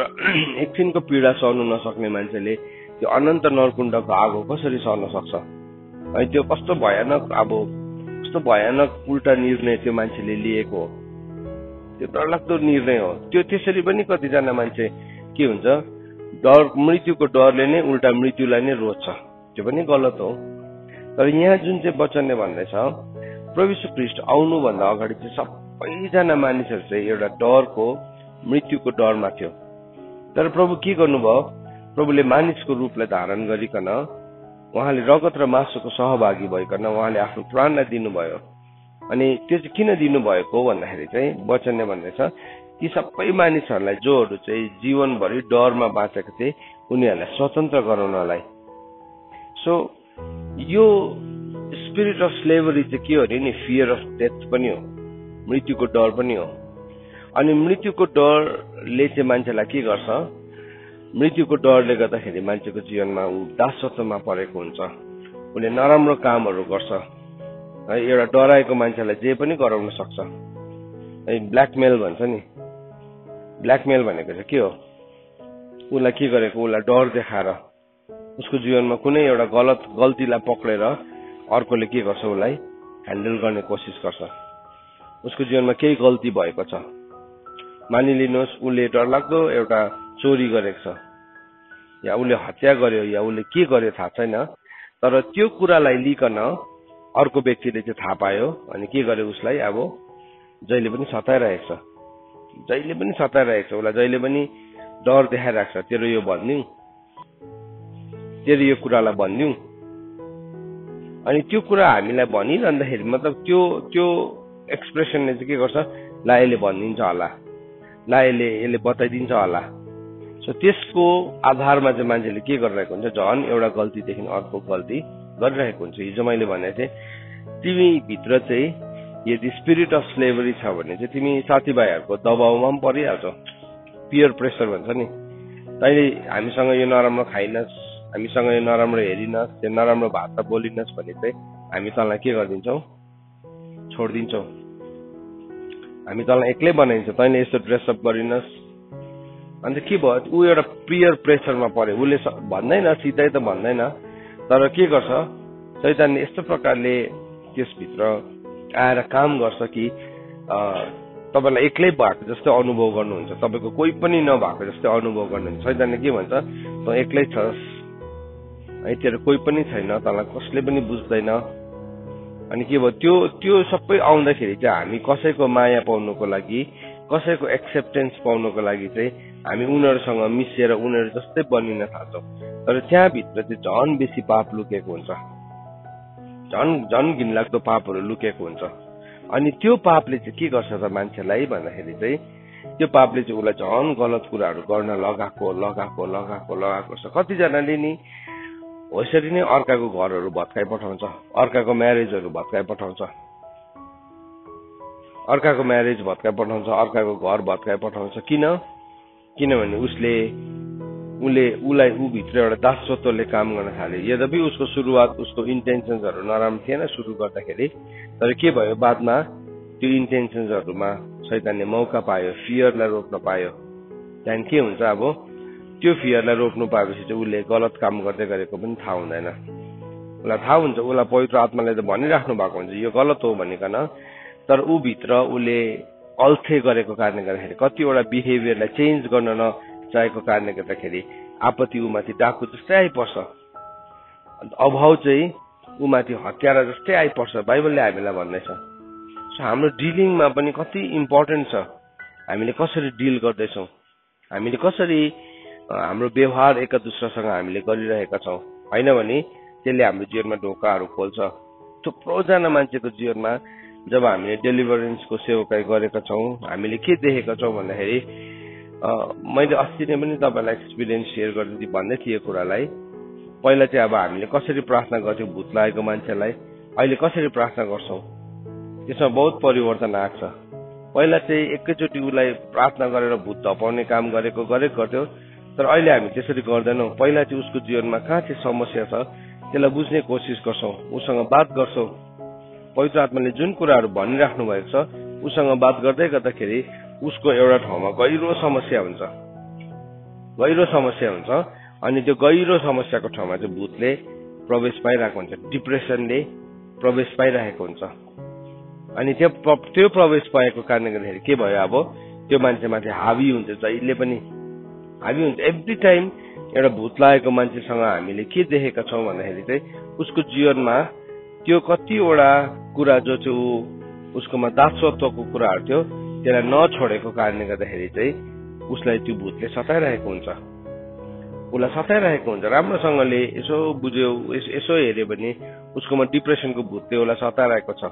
S1: एकछिनको पीडा सहनु नसक्ने मान्छेले त्यो अनन्त नरकुण्डको आगो कसरी सहन सक्छ है। त्यो कस्तो भयानक उल्टा निर्णय त्यो मान्छेले लिएको हो, त्यो डरलाग्दो निर्णय हो। त्यो त्यसरी पनि कतिजना मान्छे के हुन्छ, मृत्युको डरले नै उल्टा मृत्युलाई नै रोज्छ, त्यो पनि गलत हो। तर यहाँ जुन चाहिँ वचनले भन्दैछ, प्रभु यीशु ख्रीष्ट आउनुभन्दा अगाडि चाहिँ सबैजना मानिसहरू चाहिँ एउटा डरको, मृत्युको डरमा थियो। तर प्रभु के गर्नुभयो, प्रभुले मानिसको रूपलाई धारण गरिकन उहाँले रगत र मासुको सहभागी भइकन उहाँले आफ्नो प्राणलाई दिनुभयो। अनि त्यो चाहिँ किन दिनुभएको भन्दाखेरि चाहिँ वचनले भन्दैछ कि सबै मानिसहरूलाई जोहरू चाहिँ जीवनभरि डरमा बाँचेको थिए उनीहरूलाई स्वतन्त्र गराउनलाई। सो यो स्पिरिट अफ स्लेभरी चाहिँ के हो अरे नि, फियर अफ डेथ पनि हो, मृत्युको डर पनि हो। अनि मृत्युको डरले चाहिँ मान्छेलाई के गर्छ, मृत्युको डरले गर्दाखेरि मान्छेको जीवनमा ऊ दासत्वमा परेको हुन्छ, उसले नराम्रो कामहरू गर्छ है। एउटा डराएको मान्छेलाई जे पनि गराउन सक्छ है। ब्ल्याकमेल भन्छ नि, ब्ल्याकमेल भनेको चाहिँ के हो, उसलाई के गरेको, उसलाई डर देखाएर उसको जीवनमा कुनै एउटा गल्तीलाई पक्रेर अर्कोले के गर्छ, उसलाई ह्यान्डल गर्ने कोसिस गर्छ। उसको जीवनमा केही गल्ती भएको छ, मानिलिनुहोस् उसले डरलाग्दो एउटा चोरी गरेको छ, या उसले हत्या गर्यो, या उसले के गर्यो थाहा छैन, तर त्यो कुरालाई लिकन अर्को व्यक्तिले चाहिँ थाहा पायो अनि के गर्यो, उसलाई अब जहिले पनि सताइरहेको छ, जहिले पनि सताइरहेको छ, उसलाई जहिले पनि डर देखाइरहेको छ, तेरो यो भनिदिउँ, तेरो यो कुरालाई भनिदिउँ। अनि त्यो कुरा हामीलाई भनिरहँदाखेरि मतलब त्यो एक्सप्रेसनले चाहिँ के गर्छ, ला यसले भनिदिन्छ होला, ला यसले बताइदिन्छ होला। सो त्यसको आधारमा चाहिँ मान्छेले के गरिरहेको हुन्छ, झन् एउटा गल्तीदेखि अर्को गल्ती गरिरहेको हुन्छ। हिजो मैले भनेको थिएँ, तिमी भित्र चाहिँ यदि स्पिरिट अफ स्लेभरी छ भने चाहिँ तिमी साथीभाइहरूको दबाउमा पनि परिहाल्छौ, पियर प्रेसर भन्छ नि। तैँले हामीसँग यो नराम्रो खाइनस्, हामीसँग यो नराम्रो हेरिनस्, त्यो नराम्रो भाषा बोलिनस् भने चाहिँ हामी तँलाई के गरिदिन्छौँ, छोडिदिन्छौँ, हामी तँलाई एक्लै बनाइदिन्छौँ। तैँले यस्तो ड्रेसअप गरिनस्, अन्त के भयो, ऊ एउटा पियर प्रेसरमा पर्यो। उसले भन्दैन, सिधै त भन्दैन, तर के गर्छ, शैतानले यस्तो प्रकारले त्यसभित्र आएर काम गर्छ कि तपाईँलाई एक्लै भएको जस्तै अनुभव गर्नुहुन्छ, तपाईँको कोही पनि नभएको जस्तै अनुभव गर्नुहुन्छ। शैतानले के भन्छ, तँ एक्लै छस् है, तेरो कोही पनि छैन, तँलाई कसले पनि बुझ्दैन। अनि के भयो, त्यो सबै आउँदाखेरि चाहिँ हामी कसैको माया पाउनुको लागि, कसैको एक्सेप्टेन्स पाउनुको लागि चाहिँ हामी उनीहरूसँग मिसिएर उनीहरू जस्तै बनिन थाल्छौँ। तर त्यहाँभित्र चाहिँ झन् बेसी पाप लुकेको हुन्छ, झन् घिनलाग्दो पापहरू लुकेको हुन्छ। अनि त्यो पापले चाहिँ के गर्छ त मान्छेलाई भन्दाखेरि चाहिँ, त्यो पापले चाहिँ उसलाई झन् गलत कुराहरू गर्न लगाएको छ। कतिजनाले नि यसरी नै अर्काको घरहरू भत्काइ पठाउँछ, अर्काको म्यारेजहरू भत्काइ पठाउँछ, अर्काको म्यारेज भत्काइ पठाउँछ, अर्काको घर भत्काइ पठाउँछ। किनभने उसलाई भित्र एउटा दासत्वले काम गर्न थाल्यो। यद्यपि उसको सुरुवात, उसको इन्टेन्सन्सहरू नराम्रो थिएन सुरु गर्दाखेरि, तर के भयो, बादमा त्यो इन्टेन्सन्सहरूमा शैतानले मौका पायो, फियरलाई रोक्न पायो। त्यहाँदेखि के हुन्छ, अब त्यो फियरलाई रोक्नु पाएपछि चाहिँ उसले गलत काम गर्दै गरेको पनि थाहा हुँदैन। उसलाई थाहा हुन्छ, उसलाई पवित्र आत्माले त भनिराख्नु भएको हुन्छ यो गलत हो भनिकन, तर ऊ भित्र उसले अल्थे गरेको कारणले गर्दाखेरि, कतिवटा बिहेभियरलाई चेन्ज गर्न नचाहेको कारणले गर्दाखेरि आपत्ति ऊमाथि डाकु जस्तै आइपर्छ, अभाव चाहिँ ऊमाथि हत्यारा जस्तै आइपर्छ, बाइबलले हामीलाई भन्दैछ। सो हाम्रो डिलिङमा पनि कति इम्पोर्टेन्ट छ, हामीले कसरी डिल गर्दैछौँ, हामीले कसरी हाम्रो व्यवहार एक दुसरासँग हामीले गरिरहेका छौँ। होइन भने त्यसले हाम्रो जीवनमा ढोकाहरू खोल्छ। थुप्रोजना मान्छेको जीवनमा जब हामीले डेलिभरेन्सको सेवाकाई गरेका छौँ, हामीले के देखेका छौँ भन्दाखेरि, मैले अस्ति नै पनि तपाईँलाई एक्सपिरियन्स सेयर गर्दै भन्दै थिएँ कुरालाई। पहिला चाहिँ अब हामीले कसरी प्रार्थना गर्थ्यौँ भूत लागेको मान्छेलाई, अहिले कसरी प्रार्थना गर्छौँ, त्यसमा बहुत परिवर्तन आएको छ। पहिला चाहिँ एकैचोटि उसलाई प्रार्थना गरेर भूत धपाउने काम गरेको गर्थ्यौँ, तर अहिले हामी त्यसरी गर्दैनौँ। पहिला चाहिँ उसको जीवनमा कहाँ चाहिँ समस्या छ त्यसलाई बुझ्ने कोसिस गर्छौँ, उसँग बात गर्छौँ। पवित्र आत्माले जुन कुराहरू भनिराख्नु भएको छ उसँग बात गर्दै गर्दाखेरि उसको एउटा ठाउँमा गहिरो समस्या हुन्छ, अनि त्यो गहिरो समस्याको ठाउँमा चाहिँ भूतले प्रवेश पाइरहेको हुन्छ, डिप्रेसनले प्रवेश पाइरहेको हुन्छ। अनि त्यो प्रवेश पाएको कारणले गर्दाखेरि के भयो, अब त्यो मान्छेमाथि हावी हुन्छ, जहिले पनि हावी हुन्छ। एभ्री टाइम एउटा भूत लागेको मान्छेसँग हामीले के देखेका छौँ भन्दाखेरि चाहिँ उसको जीवनमा त्यो कतिवटा कुरा जो चाहिँ उसकोमा दासत्वको कुराहरू थियो त्यसलाई नछोडेको कारणले गर्दाखेरि चाहिँ उसलाई त्यो भूतले सताइरहेको हुन्छ, उसलाई सताइरहेको हुन्छ। राम्रोसँगले यसो बुझ्यो, यसो हेऱ्यो भने उसकोमा डिप्रेसनको भूतले उसलाई सताइरहेको छ,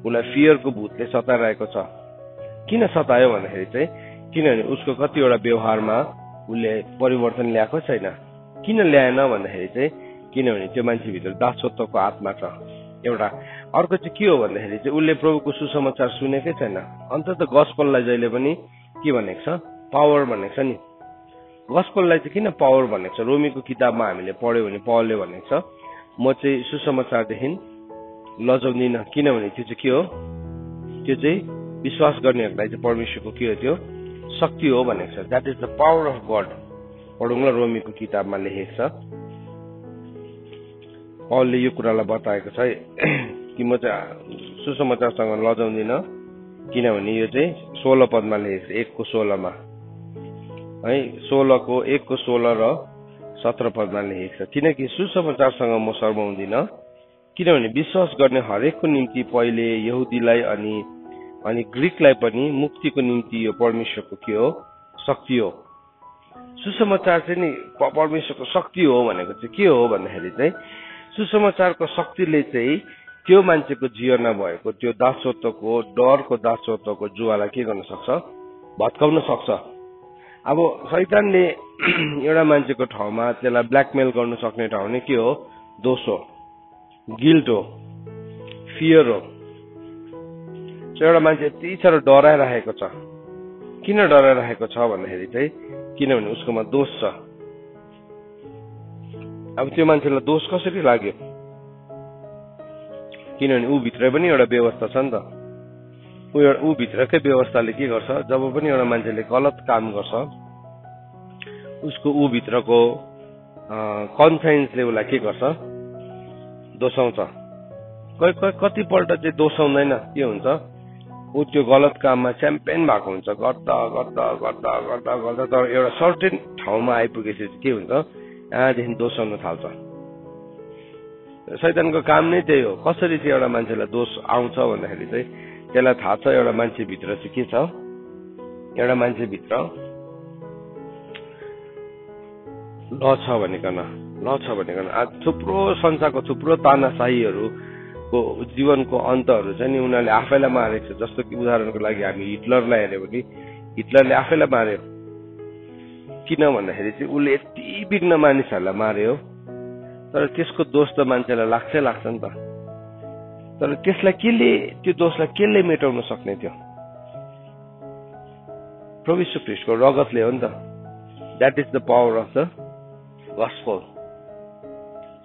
S1: उसलाई फियरको भूतले सताइरहेको छ। किन सतायो भन्दाखेरि चाहिँ किनभने उसको कतिवटा व्यवहारमा उसले परिवर्तन ल्याएको छैन। किन ल्याएन भन्दाखेरि चाहिँ किनभने त्यो मान्छेभित्र दासत्वको आत्मा छ एउटा। अर्को चाहिँ के हो भन्दाखेरि चाहिँ उसले प्रभुको सुसमाचार सुनेकै छैन। अन्तत गस्पललाई जहिले पनि के भनेको छ, पावर भनेको छ नि। गस्पललाई चाहिँ किन पावर भनेको छ, रोमीको किताबमा हामीले पढ्यो भने पावलले भनेको छ, म चाहिँ सुसमाचारदेखि लजाउँदिनँ, किनभने त्यो चाहिँ के हो, त्यो चाहिँ विश्वास गर्नेहरूलाई चाहिँ परमेश्वरको के हो, त्यो शक्ति हो भनेको छ। That is the power of God. पढौँला रोमीको किताबमा लेखेको छ, पावलले यो कुरालाई बताएको छ कि म चाहिँ सुसमाचारसँग लजाउँदिनँ किनभने यो चाहिँ 16 पदमा लेखेको छ, 1 को 16 मा है, 16 को 1 को 16 र 17 पदमा लेखेको छ। किनकि सुसमाचारसँग म शर्माउँदिन, किनभने विश्वास गर्ने हरेकको निम्ति पहिले यहुदीलाई अनि ग्रीकलाई पनि मुक्तिको निम्ति यो परमेश्वरको के हो, शक्ति हो। सुसमाचार चाहिँ नि परमेश्वरको शक्ति हो भनेको चाहिँ के हो भन्दाखेरि चाहिँ सुसमाचारको शक्तिले चाहिँ त्यो मान्छेको जीवनमा भएको त्यो दासत्वको, डरको दासत्वको जुवालाई के गर्न सक्छ, भत्काउन सक्छ। अब शैतानले एउटा मान्छेको ठाउँमा त्यसलाई ब्ल्याकमेल गर्न सक्ने ठाउँ नै के हो, दोष हो, गिल्ट हो, फियर हो। एउटा मान्छे यति साह्रो डराइरहेको छ, किन डराइरहेको छ भन्दाखेरि चाहिँ किनभने उसकोमा दोष छ। अब त्यो मान्छेलाई दोष कसरी लाग्यो, किनभने ऊ भित्र पनि एउटा व्यवस्था छ नि त। ऊ भित्रकै व्यवस्थाले के गर्छ, जब पनि एउटा मान्छेले गलत काम गर्छ उसको ऊ भित्रको कन्साइन्सले उसलाई के गर्छ, दोषाउँछ। कतिपल्ट चाहिँ दोषाउँदैन, के हुन्छ, ऊ त्यो गलत काममा च्याम्पियन भएको हुन्छ, गर्दा गर्दा गर्दा गर्दा गर्दा तर एउटा सर्टेन ठाउँमा आइपुगेपछि के हुन्छ, यहाँदेखि दोषाउन थाल्छ। शैतानको काम नै त्यही हो। कसरी चाहिँ एउटा मान्छेलाई दोष आउँछ भन्दाखेरि चाहिँ त्यसलाई थाहा छ एउटा मान्छेभित्र चाहिँ के छ, एउटा मान्छेभित्र ल छ भनिकन आज थुप्रो संसारको थुप्रो तानाशाहीहरूको जीवनको अन्तहरू चाहिँ नि उनीहरूले आफैलाई मारेको छ। जस्तो कि उदाहरणको लागि हामी हिटलरलाई हेऱ्यो भने हिटलरले आफैलाई मार्यो। किन भन्दाखेरि चाहिँ उसले यति विघ्न मानिसहरूलाई मार्यो, तर त्यसको दोष त मान्छेलाई लाग्छ नि त। तर त्यसलाई त्यो दोषलाई केले मेटाउन सक्ने थियो, प्रभु यीशु ख्रीष्टको रगतले हो नि त। That is the power of the gospel.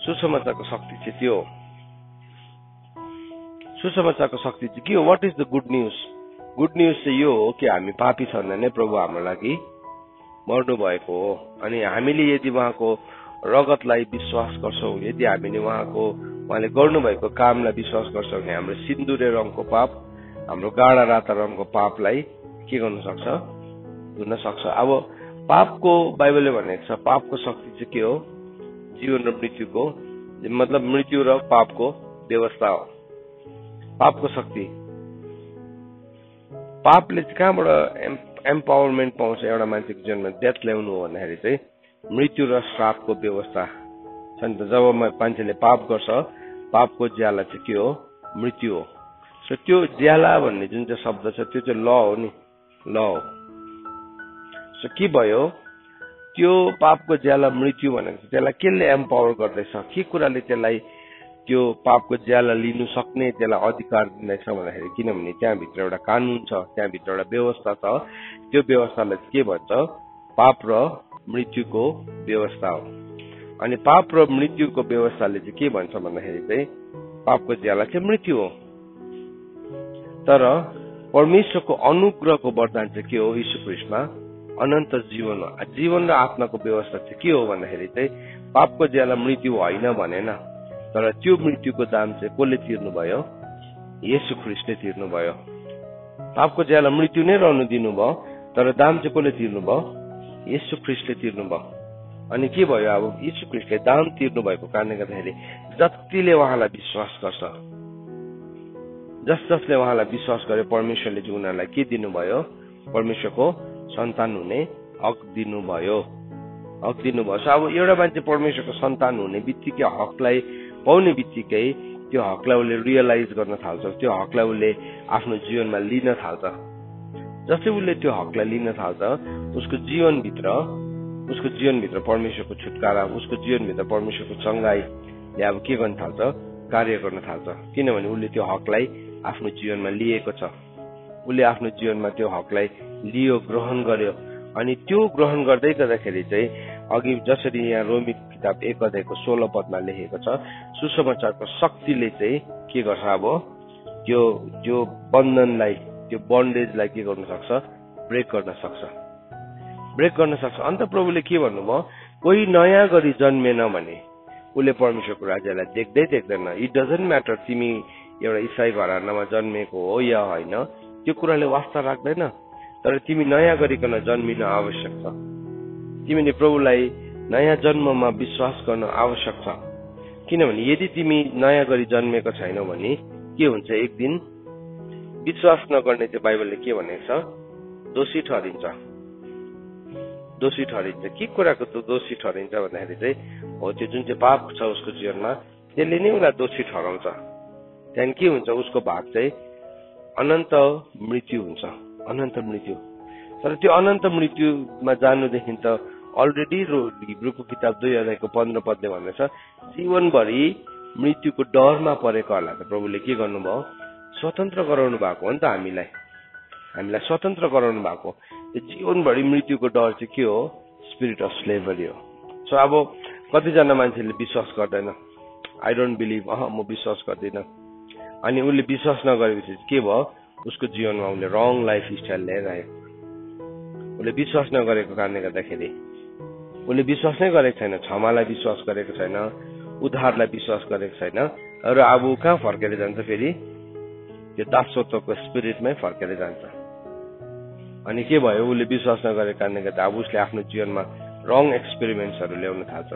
S1: सुसमाचारको शक्ति चाहिँ त्यो हो। सुसमाचारको शक्ति चाहिँ के हो, what is the good news? Good news चाहिँ यो हो कि हामी पापी छँदा नै प्रभु हाम्रो लागि मर्नु भएको हो। अनि हामीले यदि उहाँको रगतलाई विश्वास गर्छौँ, यदि हामीले उहाँले गर्नुभएको कामलाई विश्वास गर्छौँ भने हाम्रो सिन्दुरे रङको पाप, हाम्रो गाढा राता रङको पापलाई के गर्न सक्छ, धुन सक्छ। अब पापको बाइबलले भनेको छ पापको शक्ति चाहिँ के हो, जीवन र मृत्युको, मतलब मृत्यु र पापको व्यवस्था हो। पापको शक्ति, पापले चाहिँ कहाँबाट एम्पावरमेन्ट पाउँछ एउटा मान्छेको जीवनमा डेथ ल्याउनु हो भन्दाखेरि चाहिँ मृत्यु र श्रापको व्यवस्था छ नि त। जब मान्छेले पाप गर्छ, पापको ज्याला चाहिँ के हो, मृत्यु हो। सो त्यो ज्याला भन्ने जुन चाहिँ शब्द छ त्यो चाहिँ ल हो नि, ल हो। सो के भयो, त्यो पापको ज्याला मृत्यु भनेको त्यसलाई केले एम्पावर गर्दैछ, के कुराले त्यसलाई त्यो पापको ज्याला लिनु सक्ने त्यसलाई अधिकार दिँदैछ भन्दाखेरि किनभने त्यहाँभित्र एउटा कानुन छ, त्यहाँभित्र एउटा व्यवस्था छ। त्यो व्यवस्थालाई के भन्छ, पाप र मृत्युको व्यवस्था हो। अनि पाप र मृत्युको व्यवस्थाले चाहिँ के भन्छ भन्दाखेरि चाहिँ पापको ज्याला चाहिँ मृत्यु हो। तर परमेश्वरको अनुग्रहको वरदान चाहिँ के हो, यीशु ख्रीष्टमा अनन्त जीवन हो। जीवन र आत्माको व्यवस्था चाहिँ के हो भन्दाखेरि चाहिँ पापको ज्याला मृत्यु होइन भनेन, तर त्यो मृत्युको दाम चाहिँ कसले तिर्नु भयो, येशू ख्रीष्टले तिर्नु भयो। पापको ज्याला मृत्यु नै रहनु दिनुभयो, तर दाम चाहिँ कसले तिर्नु भयो, येशू ख्रीष्टले तिर्नु भयो। अनि के भयो, अब येशू ख्रीष्टले दाम तिर्नु भएको कारणले गर्दाखेरि जतिले उहाँलाई विश्वास गर्छ, जसले उहाँलाई विश्वास गरे परमेश्वरले चाहिँ उनीहरूलाई के दिनुभयो, परमेश्वरको सन्तान हुने हक दिनुभयो, हक दिनुभयो। अब एउटा मान्छे परमेश्वरको सन्तान हुने बित्तिकै, हकलाई पाउने बित्तिकै त्यो हकलाई उसले रियलाइज गर्न थाल्छ, त्यो हकलाई उसले आफ्नो जीवनमा लिन थाल्छ। जस्तै उसले त्यो हकलाई लिन थाल्छ, उसको जीवनभित्र परमेश्वरको छुटकारा, उसको जीवनभित्र परमेश्वरको चङ्गाईले अब के गर्न थाल्छ, कार्य गर्न थाल्छ। किनभने उसले त्यो हकलाई आफ्नो जीवनमा लिएको छ, उसले आफ्नो जीवनमा त्यो हकलाई लियो, ग्रहण गर्यो। अनि त्यो ग्रहण गर्दै गर्दाखेरि चाहिँ अघि जसरी यहाँ रोमी किताब 1 अध्यायको 16 पदमा लेखेको छ, सुसमाचारको शक्तिले चाहिँ के गर्छ, अब त्यो बन्धनलाई, त्यो बन्डेजलाई के गर्न सक्छ, ब्रेक गर्न सक्छ। अन्त प्रभुले के भन्नुभयो, कोही नयाँ गरी जन्मेन भने उसले परमेश्वरको राज्यलाई देख्दैन। इट डजन्ट म्याटर तिमी एउटा इसाई घरानामा जन्मेको हो या होइन, त्यो कुराले वास्ता राख्दैन। तर तिमी नयाँ गरिकन जन्मिन आवश्यक छ। तिमीले प्रभुलाई नयाँ जन्ममा विश्वास गर्न आवश्यक छ। किनभने यदि तिमी नयाँ गरी जन्मेको छैनौ भने के हुन्छ, एक दिन विश्वास नगर्ने चाहिँ बाइबलले के भनेको छ, दोषी ठहरिन्छ। दोषी ठहरिन्छ। के कुराको त दोषी ठहरिन्छ भन्दाखेरि चाहिँ हो त्यो जुन चाहिँ पाप छ उसको जीवनमा त्यसले नै उसलाई दोषी ठहराउँछ। त्यहाँदेखि के हुन्छ, उसको भाग चाहिँ अनन्त मृत्यु हुन्छ, अनन्त मृत्यु। तर त्यो अनन्त मृत्युमा जानुदेखि त अलरेडी हिब्रूको किताब 2:15 भनेछ, जीवनभरि मृत्युको डरमा परेकोहरूलाई त प्रभुले के गर्नुभयो, स्वतन्त्र गराउनु भएको हो नि त। हामीलाई स्वतन्त्र गराउनु भएको। त्यो जीवनभरि मृत्युको डर चाहिँ के हो, स्पिरिट अफ स्लेभरी हो। सो अब कतिजना मान्छेले विश्वास गर्दैन, आई डोन्ट बिलिभ, म विश्वास गर्दिनँ। अनि उसले विश्वास नगरेपछि के भयो, उसको जीवनमा उसले रङ लाइफ स्टाइल ल्याइरहेको। उसले विश्वास नगरेको कारणले गर्दाखेरि उसले विश्वास नै गरेको छैन, क्षमालाई विश्वास गरेको छैन, उद्धारलाई विश्वास गरेको छैन। र अब ऊ कहाँ फर्केर जान्छ, फेरि त्यो दासत्वको स्पिरिटमै फर्केर जान्छ। अनि के भयो, उसले विश्वास नगरेको कारणले गर्दा अब उसले आफ्नो जीवनमा रङ एक्सपेरिमेन्ट्सहरू ल्याउन थाल्छ।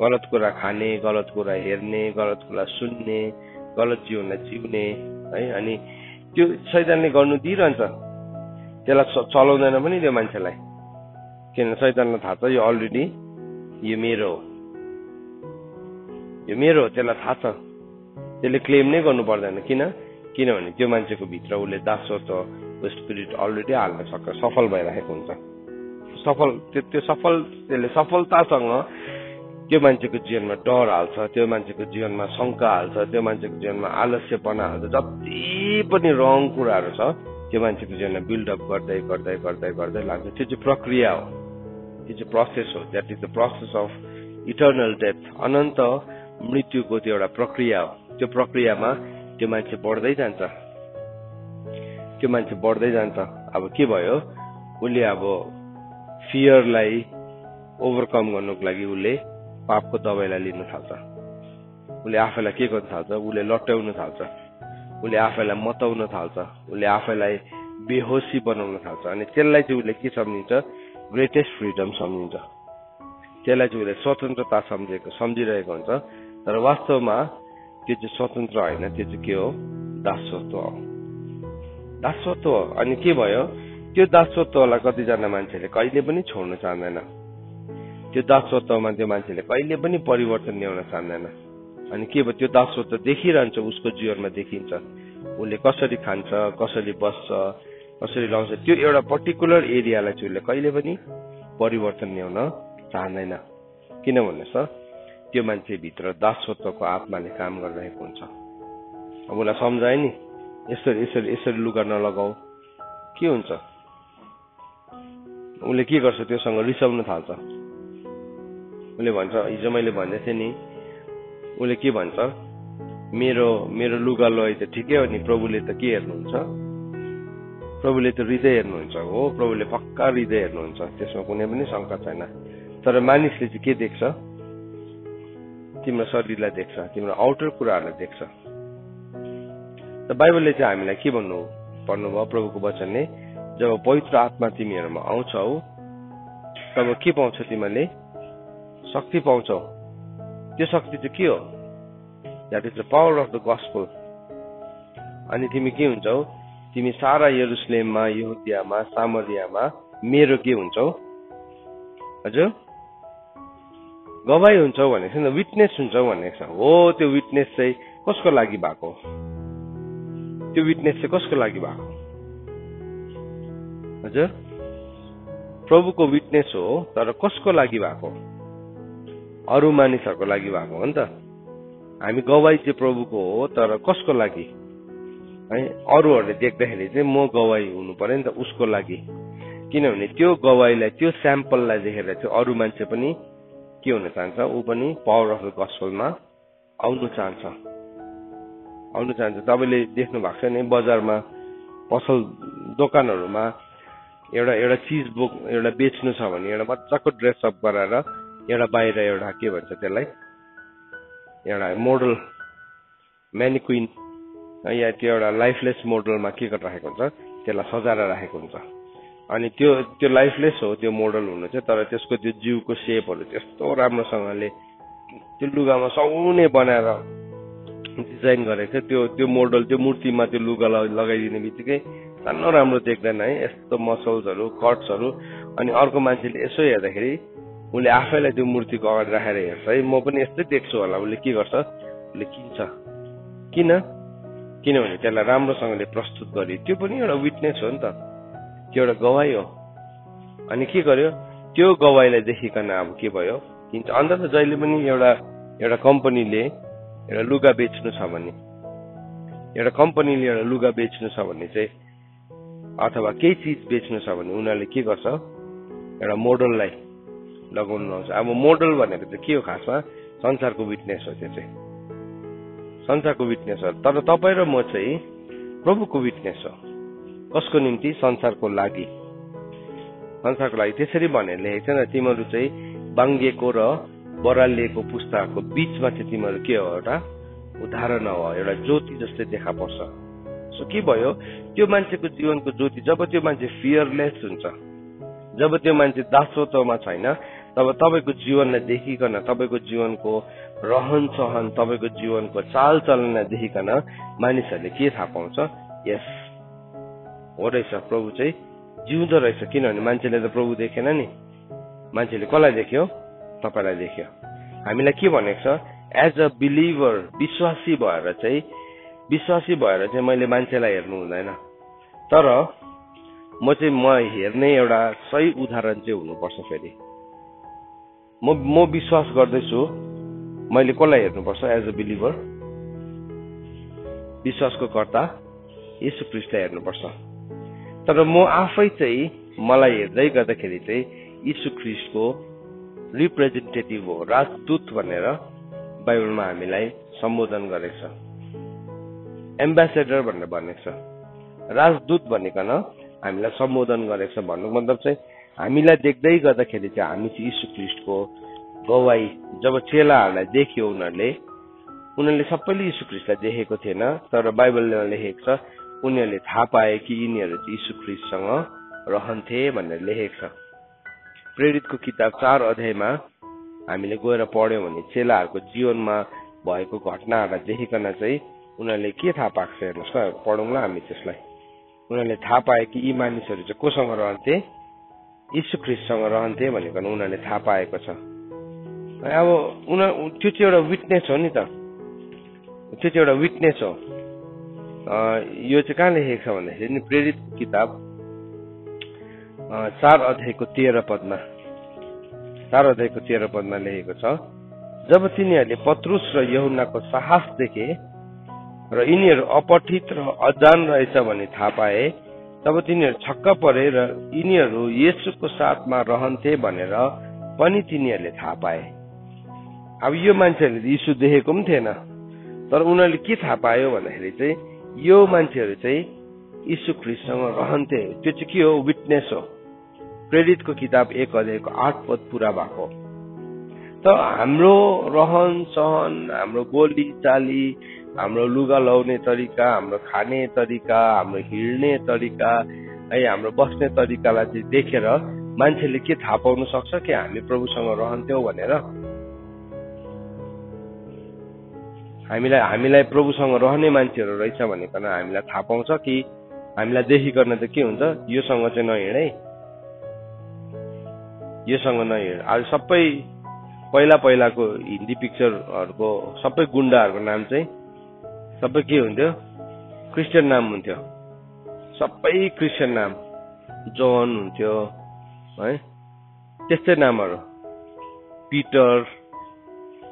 S1: गलत कुरा खाने, गलत कुरा हेर्ने, गलत कुरा सुन्ने, गलत जीवनलाई जिउने है। अनि त्यो शैतानले गर्नु दिइरहन्छ, त्यसलाई चलाउँदैन पनि त्यो मान्छेलाई। किन, शैतानलाई थाहा छ यो अलरेडी यो मेरो हो, यो मेरो हो, त्यसलाई थाहा छ। त्यसले क्लेम नै गर्नु पर्दैन। किनभने त्यो मान्छेको भित्र उसले दासत्वको स्पिरिट अलरेडी हाल्न सक्छ, सफल भइरहेको हुन्छ। त्यसले सफलतासँग त्यो मान्छेको जीवनमा डर हाल्छ, त्यो मान्छेको जीवनमा शङ्का हाल्छ, त्यो मान्छेको जीवनमा आलस्यपना हाल्छ। जति पनि रङ कुराहरू छ त्यो मान्छेको जीवनमा बिल्डअप गर्दै गर्दै गर्दै गर्दै लाग्छ। त्यो चाहिँ प्रक्रिया हो, त्यो चाहिँ प्रोसेस हो। That is the process of eternal death. अनन्त मृत्युको त्यो एउटा प्रक्रिया हो। त्यो प्रक्रियामा त्यो मान्छे बढ्दै जान्छ, त्यो मान्छे बढ्दै जान्छ। अब के भयो, उसले अब फियरलाई ओभरकम गर्नुको लागि उसले पापको दबाईलाई लिन थाल्छ। उसले आफैलाई के गर्न थाल्छ, उसले लट्याउन थाल्छ, उसले आफैलाई मताउन थाल्छ, उसले आफैलाई बेहोसी बनाउन थाल्छ। अनि त्यसलाई चाहिँ उसले के सम्झिन्छ, ग्रेटेस्ट फ्रिडम सम्झिन्छ। त्यसलाई चाहिँ उसले स्वतन्त्रता सम्झिरहेको हुन्छ। तर वास्तवमा त्यो चाहिँ स्वतन्त्र होइन, त्यो चाहिँ के हो, दासत्व हो, दासत्व हो। अनि के भयो, त्यो दासत्वलाई कतिजना मान्छेले कहिले पनि छोड्न चाहँदैन। त्यो दासत्वमा त्यो मान्छेले कहिले पनि परिवर्तन ल्याउन चाहँदैन। अनि के भयो, त्यो दासत्व देखिरहन्छ, उसको जीवनमा देखिन्छ। उसले कसरी खान्छ, कसरी बस्छ, कसरी लाउँछ, त्यो एउटा पर्टिकुलर एरियालाई चाहिँ उसले कहिले पनि परिवर्तन ल्याउन चाहँदैन। किन भन्नुहोस् त, त्यो मान्छे भित्र दासत्वको आत्माले काम गरिरहेको हुन्छ। अब उसलाई सम्झाए नि, यसरी लुगा नलगाऊ, के हुन्छ, उसले के गर्छ, त्योसँग रिसाउन थाल्छ। उसले भन्छ, हिजो मैले भन्दै थिएँ नि, उसले के भन्छ, मेरो लुगा लगाइ त ठिकै हो नि, प्रभुले त के हेर्नुहुन्छ, प्रभुले त हृदय हेर्नुहुन्छ। हो, प्रभुले पक्का हृदय हेर्नुहुन्छ, त्यसमा कुनै पनि शङ्का छैन। तर मानिसले चाहिँ के देख्छ, तिम्रो शरीरलाई देख्छ, तिम्रो आउटर कुराहरूलाई देख्छ। त बाइबलले चाहिँ हामीलाई के भन्नुभयो, प्रभुको वचनले, जब पवित्र आत्मा तिमीहरूमा आउँछौ तब के पाउँछ, तिमीले शक्ति पाउँछौ। त्यो शक्ति चाहिँ के हो, that is the power of the gospel. अनि तिमी के हुन्छौ, तिमी सारा यरुशलेममा, यहुदियामा, सामरियामा मेरो के हुन्छौ, हजुर गवाही हुन्छौ भनेको छ नि, विटनेस हुन्छौ भनेको छ। हो, त्यो विटनेस चाहिँ कसको लागि भएको, त्यो विटनेस चाहिँ कसको लागि भएको, हजुर प्रभुको विटनेस हो। तर कसको लागि भएको, अरू मानिसहरूको लागि भएको हो नि त। हामी गवाही चाहिँ प्रभुको हो, तर कसको लागि है, अरूहरूले देख्दाखेरि चाहिँ म गवाही हुनु पर्यो नि त, उसको लागि। किनभने त्यो गवाहीलाई, त्यो स्याम्पललाई देखेर चाहिँ अरू मान्छे पनि के हुन चाहन्छ, ऊ पनि पावर अफ द गस्पलमा आउनु चाहन्छ। तपाईँले देख्नु भएको छ नि, बजारमा पसल दोकानहरूमा एउटा चिज बोक एउटा बेच्नु छ भने एउटा मजाको ड्रेसअप गराएर एउटा बाहिर एउटा के भन्छ त्यसलाई, एउटा मोडल म्यानिक्विन या त्यो एउटा लाइफलेस मोडलमा के गरिराखेको हुन्छ, त्यसलाई सजाएर राखेको हुन्छ। अनि त्यो लाइफलेस हो त्यो मोडल हुनु चाहिँ, तर त्यसको त्यो जिउको सेपहरू त्यस्तो राम्रोसँगले त्यो लुगामा सुहाउने बनाएर डिजाइन गरेको थियो। त्यो मोडल त्यो मूर्तिमा त्यो लुगा लगाइदिने बित्तिकै सानो राम्रो देख्दैन है, यस्तो मसल्सहरू कट्सहरू। अनि अर्को मान्छेले यसो हेर्दाखेरि उसले आफैलाई त्यो मूर्तिको अगाडि राखेर हेर्छ है, म पनि यस्तै देख्छु होला, उसले के गर्छ, उसले किन्छ। किनभने त्यसलाई राम्रोसँगले प्रस्तुत गर्यो। त्यो पनि एउटा विटनेस हो नि त, त्यो एउटा गवाई हो। अनि के गर्यो, त्यो गवाईलाई देखिकन अब के भयो, किन्छ। अन्त त जहिले पनि एउटा कम्पनीले एउटा लुगा बेच्नु छ भने, चाहिँ अथवा केही चिज बेच्नु छ भने उनीहरूले के गर्छ, एउटा मोडललाई लगाउनु लाउँछ। अब मोडल भनेको चाहिँ के हो, खासमा संसारको विटनेस हो। त्यो चाहिँ संसारको विटनेस हो। तर तपाईँ र म चाहिँ प्रभुको विटनेस हो। कसको निम्ति? संसारको लागि। त्यसरी भनेर लेखेको छ न, तिमीहरू चाहिँ बाङ्गिएको र बरालिएको पुस्ताको बीचमा चाहिँ तिमीहरू के हो, एउटा उदाहरण हो, एउटा ज्योति जस्तै देखा पर्छ। सो के भयो, त्यो मान्छेको जीवनको ज्योति जब त्यो मान्छे फियरलेस हुन्छ, जब त्यो मान्छे दासत्वमा छैन, तब तपाईँको जीवनलाई देखिकन, तपाईँको जीवनको रहन सहन, तपाईँको जीवनको चालचलनलाई देखिकन मानिसहरूले के थाहा पाउँछ, यस हो रहेछ, प्रभु चाहिँ जिउँदो रहेछ। किनभने मान्छेले त प्रभु देखेन नि, मान्छेले कसलाई देख्यो, तपाईँलाई देख्यो। हामीलाई के भनेको छ, एज अ बिलिभर, विश्वासी भएर चाहिँ मैले मान्छेलाई हेर्नु हुँदैन, तर म हेर्ने एउटा सही उदाहरण चाहिँ हुनुपर्छ। फेरि म विश्वास गर्दैछु, मैले कसलाई हेर्नुपर्छ एज अ बिलिभर? विश्वासको कर्ता येशू ख्रीष्टलाई हेर्नुपर्छ। तर म आफै चाहिँ मलाई हेर्दै गर्दाखेरि चाहिँ येशू ख्रीष्टको रिप्रेजेन्टेटिभ हो, राजदूत भनेर बाइबलमा हामीलाई सम्बोधन गरेको छ। एम्बेसेडर भनेर भनेको छ। राजदूत भनिकन हामीलाई सम्बोधन गरेको छ। भन्नुको मतलब चाहिँ हामीलाई देख्दै गर्दाखेरि चाहिँ हामी चाहिँ यीशु ख्रीष्टको गवाई। जब चेलाहरूलाई देख्यो उनीहरूले सबैले यीशु ख्रीष्टलाई देखेको थिएन, तर बाइबलले लेखेको छ उनीहरूले थाहा पाए कि यिनीहरू चाहिँ यीशु ख्रीष्टसँग रहन्थे भनेर लेखेको छ। प्रेरितको किताब 4 अध्यायमा हामीले गएर पढ्यौँ भने चेलाहरूको जीवनमा भएको घटनाहरूलाई देखिकन चाहिँ उनीहरूले के थाहा पाएको छ हेर्नुहोस् न, पढौँला हामी त्यसलाई। उनीहरूले थाहा पाए कि यी मानिसहरू चाहिँ कोसँग रहन्थे, यीशु ख्रीष्टसँग रहन्थे भनेर उनीहरूले थाहा पाएको छ। अब त्यो चाहिँ एउटा विटनेस हो नि त, त्यो चाहिँ एउटा विटनेस हो। यो चाहिँ कहाँ लेखेको छ भन्दाखेरि प्रेरित किताब 4 अध्यायको 13 पदमा, 4 अध्यायको 13 पदमा लेखेको छ, जब तिनीहरूले पत्रुस र यूहन्नाको साहस देखे र यिनीहरू अपठित र अजान रहेछ भन्ने थाहा पाए, तब तिनीहरू छक्क परे र यिनीहरू येशूको साथमा रहन्थे भनेर पनि तिनीहरूले थाहा पाए। अब यो मान्छेहरूले यीशु देखेको पनि थिएन, तर उनीहरूले के थाहा पायो भन्दाखेरि चाहिँ यो मान्छेहरू चाहिँ यीशु ख्रीष्टसँग रहन्थे। त्यो चाहिँ के हो, विटनेस हो। प्रेरितको किताब 1 अध्यायको 8 पद पुरा भएको। त हाम्रो रहन सहन, हाम्रो बोली चाली, हाम्रो लुगा लाउने तरिका, हाम्रो खाने तरिका, हाम्रो हिँड्ने तरिका है, हाम्रो बस्ने तरिकालाई चाहिँ देखेर मान्छेले के थाहा पाउन सक्छ कि हामी प्रभुसँग रहन्थ्यौँ भनेर। हामीलाई प्रभुसँग रहने मान्छेहरू रहेछ भनेकन हामीलाई थाहा पाउँछ कि हामीलाई देखिकन त के हुन्छ, योसँग चाहिँ नहिँड है, योसँग नहिँड। आज सबै पहिलाको हिन्दी पिक्चरहरूको सबै गुण्डाहरूको नाम चाहिँ सबै के हुन्थ्यो, क्रिस्चियन नाम हुन्थ्यो। सबै क्रिस्चियन नाम, जोन हुन्थ्यो है, त्यस्तै नामहरू, पिटर,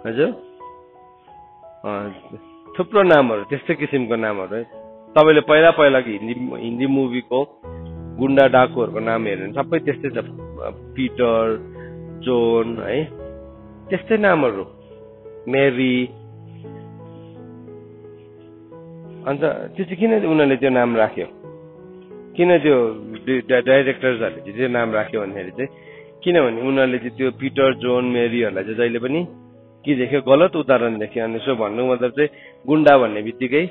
S1: हजुर थुप्रो नामहरू, त्यस्तै किसिमको नामहरू है। तपाईँले पहिलाको हिन्दी मुभीको गुण्डा डाकुहरूको नाम हेर्नु सबै त्यस्तै छ, पिटर, जोन है, त्यस्तै नामहरू, मेरी। अन्त त्यो चाहिँ किन उनीहरूले त्यो नाम राख्यो, किन त्यो डाइरेक्टर्सहरूले त्यो नाम राख्यो भन्दाखेरि चाहिँ किनभने उनीहरूले चाहिँ त्यो पिटर, जोन, मेरीहरूलाई चाहिँ जहिले पनि के देख्यो, गलत उदाहरण देख्यो। अनि यसो भन्नु मतलब चाहिँ गुण्डा भन्ने बित्तिकै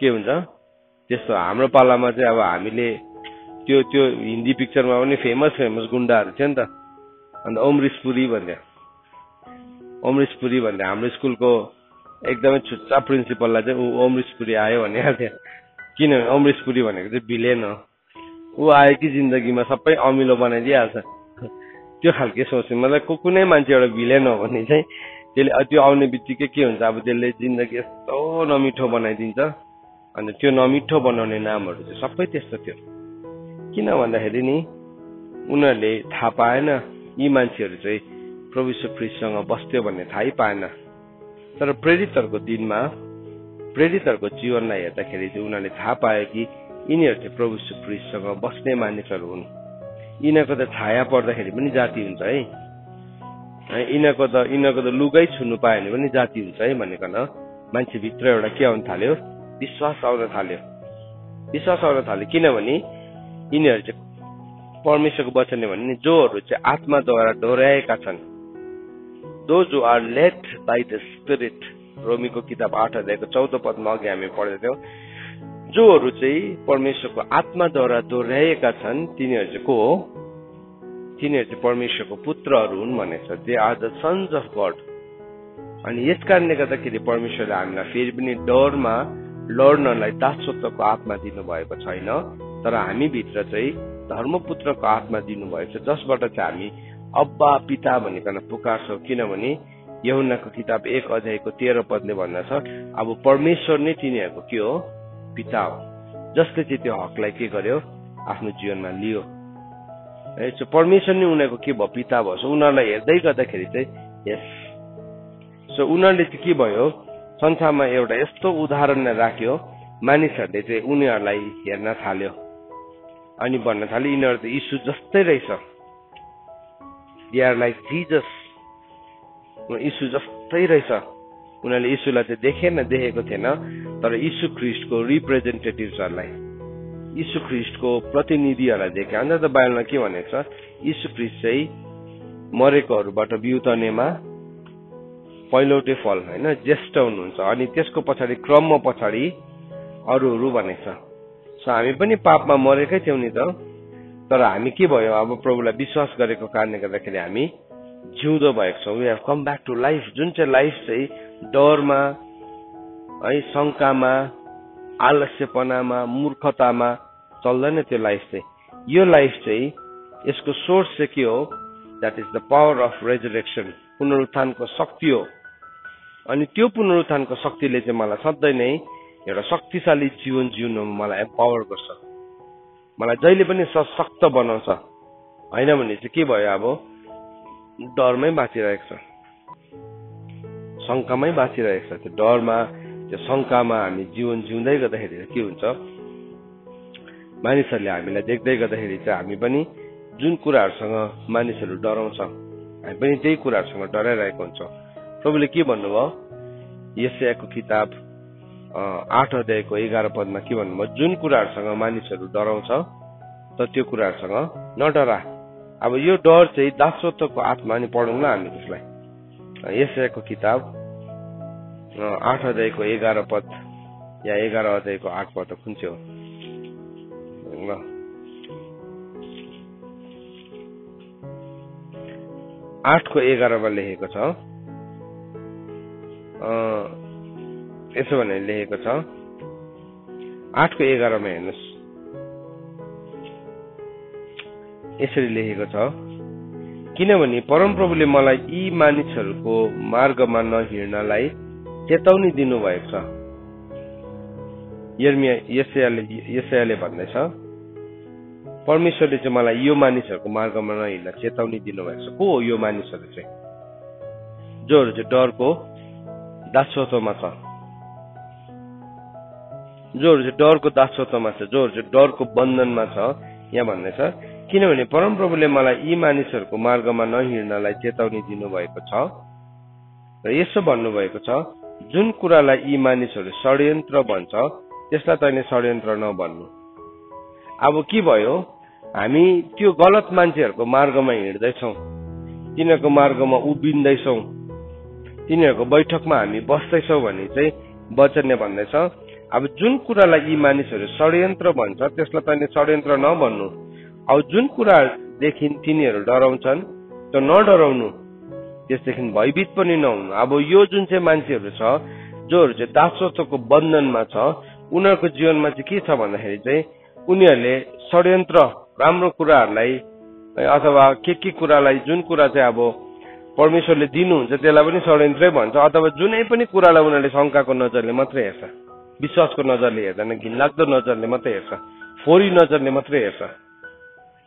S1: के हुन्छ त्यस्तो हाम्रो पालामा चाहिँ अब हामीले त्यो त्यो हिन्दी पिक्चरमा पनि फेमस गुण्डाहरू थियो नि त अन्त अमृतपुरी भन्ने हाम्रो स्कुलको एकदमै छुच्चा प्रिन्सिपललाई चाहिँ ऊ अमृतपुरी आयो भनेको थियो किनभने अमृतपुरी भनेको चाहिँ भिलेन हो ऊ आयो कि जिन्दगीमा सबै अमिलो बनाइदिइहाल्छ त्यो खालके सोच्ने मतलब कुनै मान्छे एउटा भिलेन हो भने चाहिँ त्यसले त्यो आउने बित्तिकै के हुन्छ अब त्यसले जिन्दगी यस्तो नमिठो बनाइदिन्छ अन्त त्यो नमिठो बनाउने नामहरू चाहिँ सबै त्यस्तो थियो किन भन्दाखेरि नि उनीहरूले थाहा पाएन यी मान्छेहरू चाहिँ प्रभु यीशु ख्रीष्टसँग बस्थ्यो भन्ने थाहै पाएन तर प्रेरितहरूको दिनमा प्रेरितहरूको जीवनलाई हेर्दाखेरि चाहिँ उनीहरूले थाहा पायो कि यिनीहरू चाहिँ प्रभु यीशु ख्रीष्टसँग बस्ने मानिसहरू हुन् यिनीहरूको त छाया पर्दाखेरि पनि जाति हुन्छ है यिनीहरूको त लुगै छुनु पायो भने पनि जाति हुन्छ है भनेकन मान्छेभित्र एउटा के आउन थाल्यो विश्वास आउन थाल्यो किनभने यिनीहरू चाहिँ परमेश्वरको वचनले भने नि जोहरू चाहिँ आत्माद्वारा डोर्याएका छन् those who are led by the spirit रोमीको किताब 8 अध्यायको 14 पदमा अघि हामी पढ्दैथ्यौँ जोहरू चाहिँ परमेश्वरको आत्माद्वारा डोर्याएका छन् तिनीहरू चाहिँ को हो तिनीहरू चाहिँ परमेश्वरको पुत्रहरू हुन् भनेछ they are the sons of God अनि यस कारणले गर्दाखेरि परमेश्वरले हामीलाई फेरि पनि डरमा लड्नलाई दासत्वको आत्मा दिनुभएको छैन तर हामीभित्र चाहिँ धर्मपुत्रको आत्मा दिनुभएको छ जसबाट चाहिँ हामी अब्बा पिता भनिकन पुकार्छौँ किनभने यूहन्नाको किताब 1 अध्यायको 13 पदले भन्दछ अब परमेश्वर नै तिनीहरूको के हो पिता हो जसले चाहिँ त्यो हकलाई के गर्यो आफ्नो जीवनमा लियो परमेश्वर नै उनीहरूको के भयो पिता भयो सो उनीहरूलाई हेर्दै गर्दाखेरि चाहिँ यस सो उनीहरूले चाहिँ के भयो संसारमा एउटा यस्तो उदाहरण राख्यो मानिसहरूले चाहिँ उनीहरूलाई हेर्न थाल्यो अनि भन्न थाल्यो यिनीहरू त यीशु जस्तै रहेछ दे आर लाइक जिजस यीशु जस्तै रहेछ उनीहरूले यीशुलाई चाहिँ देखेको थिएन तर यीशु ख्रीष्टको रिप्रेजेन्टेटिभ्सहरूलाई यीशु ख्रीष्टको प्रतिनिधिहरूलाई देखे अन्त त बाइबलमा के भनेको छ यीशु ख्रीष्ट चाहिँ मरेकोहरूबाट बिउतनेमा पहिलोटे फल होइन ज्येष्ठ हुनुहुन्छ अनि त्यसको पछाडि क्रममा पछाडि अरूहरू भनेको छ सो हामी पनि पापमा मरेकै थियौँ नि त तर हामी के भयो अब प्रभुलाई विश्वास गरेको कारणले गर्दाखेरि हामी जिउँदो भएको छौँ we have come back to life जुन चाहिँ लाइफ चाहिँ डरमा है शङ्कामा आलस्यपनामा मूर्खतामा चल्दैन त्यो लाइफ चाहिँ यो लाइफ चाहिँ यसको सोर्स चाहिँ के हो that is the power of resurrection पुनरुत्थानको शक्ति हो अनि त्यो पुनरुत्थानको शक्तिले चाहिँ मलाई सधैँ नै एउटा शक्तिशाली जीवन जिउनमा मलाई एम्पावर गर्छ मलाई जहिले पनि सशक्त बनाउँछ होइन भने चाहिँ के भयो अब डरमै बाँचिरहेको छ शङ्कामै बाँचिरहेको छ त्यो डरमा त्यो शङ्कामा हामी जीवन जिउँदै गर्दाखेरि के हुन्छ मानिसहरूले हामीलाई देख्दै गर्दाखेरि चाहिँ हामी पनि जुन कुराहरूसँग मानिसहरू डराउँछ हामी पनि त्यही कुराहरूसँग डराइरहेको हुन्छ प्रभुले के भन्नुभयो यशायाको किताब 8 अध्यायको 11 पदमा के भन्नुभयो जुन कुराहरूसँग मानिसहरू डराउँछ त त्यो कुराहरूसँग नडरा अब यो डर चाहिँ दासत्वको आत्मा नि पढौँ न हामी त्यसलाई यशायाको किताब 8 अध्यायको 11 पद या 11 अध्यायको 8 पद कुन चाहिँ हो 8 को 11 मा लेखेको छ यसो भने लेखेको छ 8 को 11 मा हेर्नुस् यसरी लेखेको छ किनभने परमप्रभुले मलाई यी मानिसहरूको मार्गमा नहिड्नलाई चेतावनी दिनुभएको छ यशायाले भन्दैछ परमेश्वरले चाहिँ मलाई यो मानिसहरूको मार्गमा नहिड्न चेतावनी दिनुभएको छ को हो यो मानिसहरू चाहिँ जोहरू चाहिँ डरको दासत्वमा छ जोहरू चाहिँ डरको दासत्वमा छ जोहरू चाहिँ डरको बन्धनमा छ यहाँ भन्दैछ किनभने परमप्रभुले मलाई यी मानिसहरूको मार्गमा नहिड्नलाई चेतावनी दिनुभएको छ र यसो भन्नुभएको छ जुन कुरालाई यी मानिसहरू षड्यन्त्र भन्छ त्यसलाई तैँले षड्यन्त्र नभन्नु अब के भयो हामी त्यो गलत मान्छेहरूको मार्गमा हिँड्दैछौँ तिनीहरूको मार्गमा उभिँदैछौँ तिनीहरूको बैठकमा हामी बस्दैछौँ भने चाहिँ वचनले भन्दैछ अब जुन कुरालाई यी मानिसहरू षड्यन्त्र भन्छ त्यसलाई तैँले षड्यन्त्र नभन्नु। अब जुन कुरादेखि तिनीहरू डराउँछन् त्यो नडराउनु, त्यसदेखि भयभीत पनि नहुनु। अब यो जुन चाहिँ मान्छेहरू छ जोहरू चाहिँ दासत्वको बन्धनमा छ, उनीहरूको जीवनमा चाहिँ के छ भन्दाखेरि चाहिँ उनीहरूले षड्यन्त्र राम्रो कुराहरूलाई अथवा के कुरालाई जुन कुरा चाहिँ अब परमेश्वरले दिनुहुन्छ त्यसलाई पनि षड्यन्त्रै भन्छ, अथवा जुनै पनि कुरालाई उनीहरूले शङ्काको नजरले मात्रै हेर्छ, विश्वासको नजरले हेर्दैन, घिनलाग्दो नजरले मात्रै हेर्छ, फोरी नजरले मात्रै हेर्छ।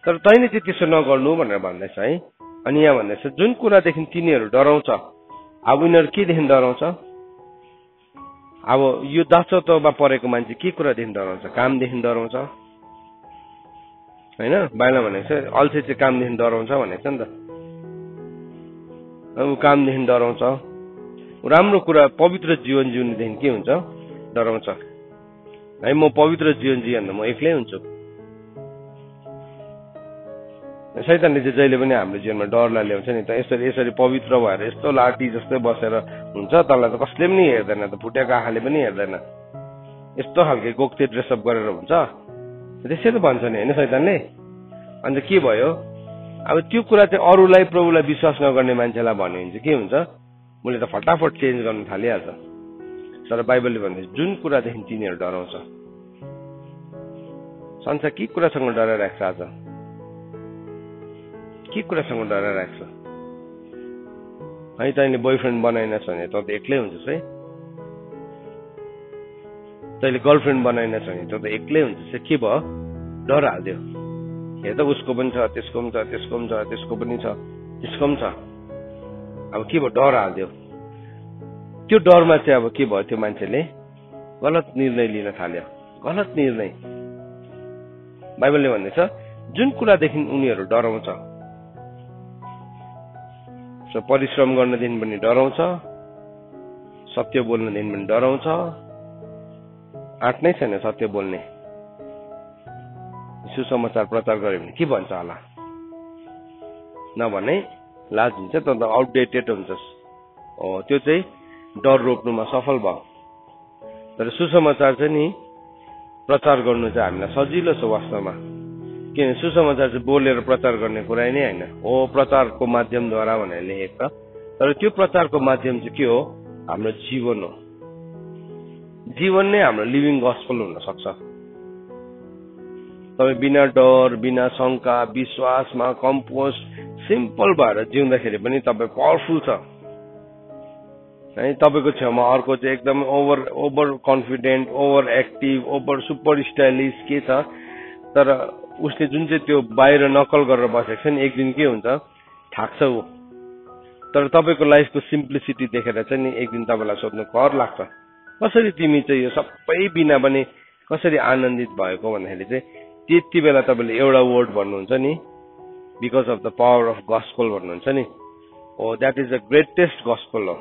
S1: तर तैँले चाहिँ त्यसो नगर्नु भनेर भन्दैछ है। अनि यहाँ भन्दैछ जुन कुरादेखि तिनीहरू डराउँछ, अब उनीहरू केदेखि डराउँछ? अब यो दासत्वमा परेको मान्छे के कुरादेखि डराउँछ? कामदेखि डराउँछ होइन? बाइबलमा भनेको छ अल्छे चाहिँ कामदेखि डराउँछ भनेको छ नि त। ऊ कामदेखि डराउँछ, राम्रो कुरा पवित्र जीवन जिउनेदेखि के हुन्छ? डराउँछ है। म पवित्र जीवन जिउँ म एक्लै हुन्छु। शैतानले चाहिँ जहिले पनि हाम्रो जीवनमा डरलाई ल्याउँछ नि त। यसरी पवित्र भएर यस्तो लाठी जस्तै बसेर हुन्छ, तँलाई त कसले पनि हेर्दैन, त फुटेको आँखाले पनि हेर्दैन, यस्तो खालके गोक्ते ड्रेसअप गरेर हुन्छ, त्यसरी भन्छ नि होइन शैतानले। अन्त के भयो? अब त्यो कुरा चाहिँ अरूलाई प्रभुलाई विश्वास नगर्ने मान्छेलाई भन्यो भने चाहिँ के हुन्छ? उसले त फटाफट चेन्ज गर्न थालिहाल्छ। तर बाइबलले भन्दैछ जुन कुरादेखि तिनीहरू डराउँछ। संसार के कुरासँग डराइरहेको छ? आज के कुरासँग डराइरहेको छ है? तैँले बोयफ्रेन्ड बनाइनस् भने त एक्लै हुन्छस् है। तैँले गर्लफ्रेन्ड बनाइनस् भने त एक्लै हुन्छस्। के भयो? डर हाल्दियो। हेर त उसको पनि छ, त्यसको पनि छ, त्यसको पनि छ, त्यसको पनि छ, त्यसको पनि छ। अब के भयो? डर हाल्दियो। त्यो डरमा चाहिँ अब के भयो? त्यो मान्छेले गलत निर्णय लिन थाल्यो। गलत निर्णय। बाइबलले भन्दैछ जुन कुरादेखि उनीहरू डराउँछ, परिश्रम गर्नदेखि पनि डराउँछ, सत्य बोल्नदेखि पनि डराउँछ। आँट नै छैन सत्य बोल्ने। सुसमाचार प्रचार गर्यो भने के भन्छ होला? नभने लाज हुन्छ, त आउटडेटेड हुन्छस्। त्यो चाहिँ डर रोक्नुमा सफल भयो। तर सुसमाचार चाहिँ नि प्रचार गर्नु चाहिँ हामीलाई सजिलो छ वास्तवमा। किनभने सुसमाचार चाहिँ बोलेर प्रचार गर्ने कुरा नै होइन हो, प्रचारको माध्यमद्वारा भनेर लेखेको छ। तर त्यो प्रचारको माध्यम चाहिँ के हो? हाम्रो जीवन हो। जीवन नै हाम्रो लिभिङ गस्पल हुन सक्छ। तपाईँ बिना डर, बिना शङ्का, विश्वासमा कम्पोस्ट सिम्पल भएर जिउँदाखेरि पनि तपाईँ पावरफुल छ है। तपाईँको छेउमा अर्को चाहिँ एकदम over confident, over active, over super stylish के छ, तर उसले जुन चाहिँ त्यो बाहिर नकल गरेर बसेको छ नि, एक दिन के हुन्छ? थाक्छ ऊ। तर तपाईँको लाइफको सिम्प्लिसिटी देखेर चाहिँ नि एक दिन तपाईँलाई सोध्नु कर लाग्छ, कसरी तिमी चाहिँ यो सबै बिना पनि कसरी आनन्दित भएको भन्दाखेरि चाहिँ त्यति बेला तपाईँले एउटा वर्ड भन्नुहुन्छ नि, because of the power of gospel भन्नुहुन्छ नि। That is the greatest gospel हो।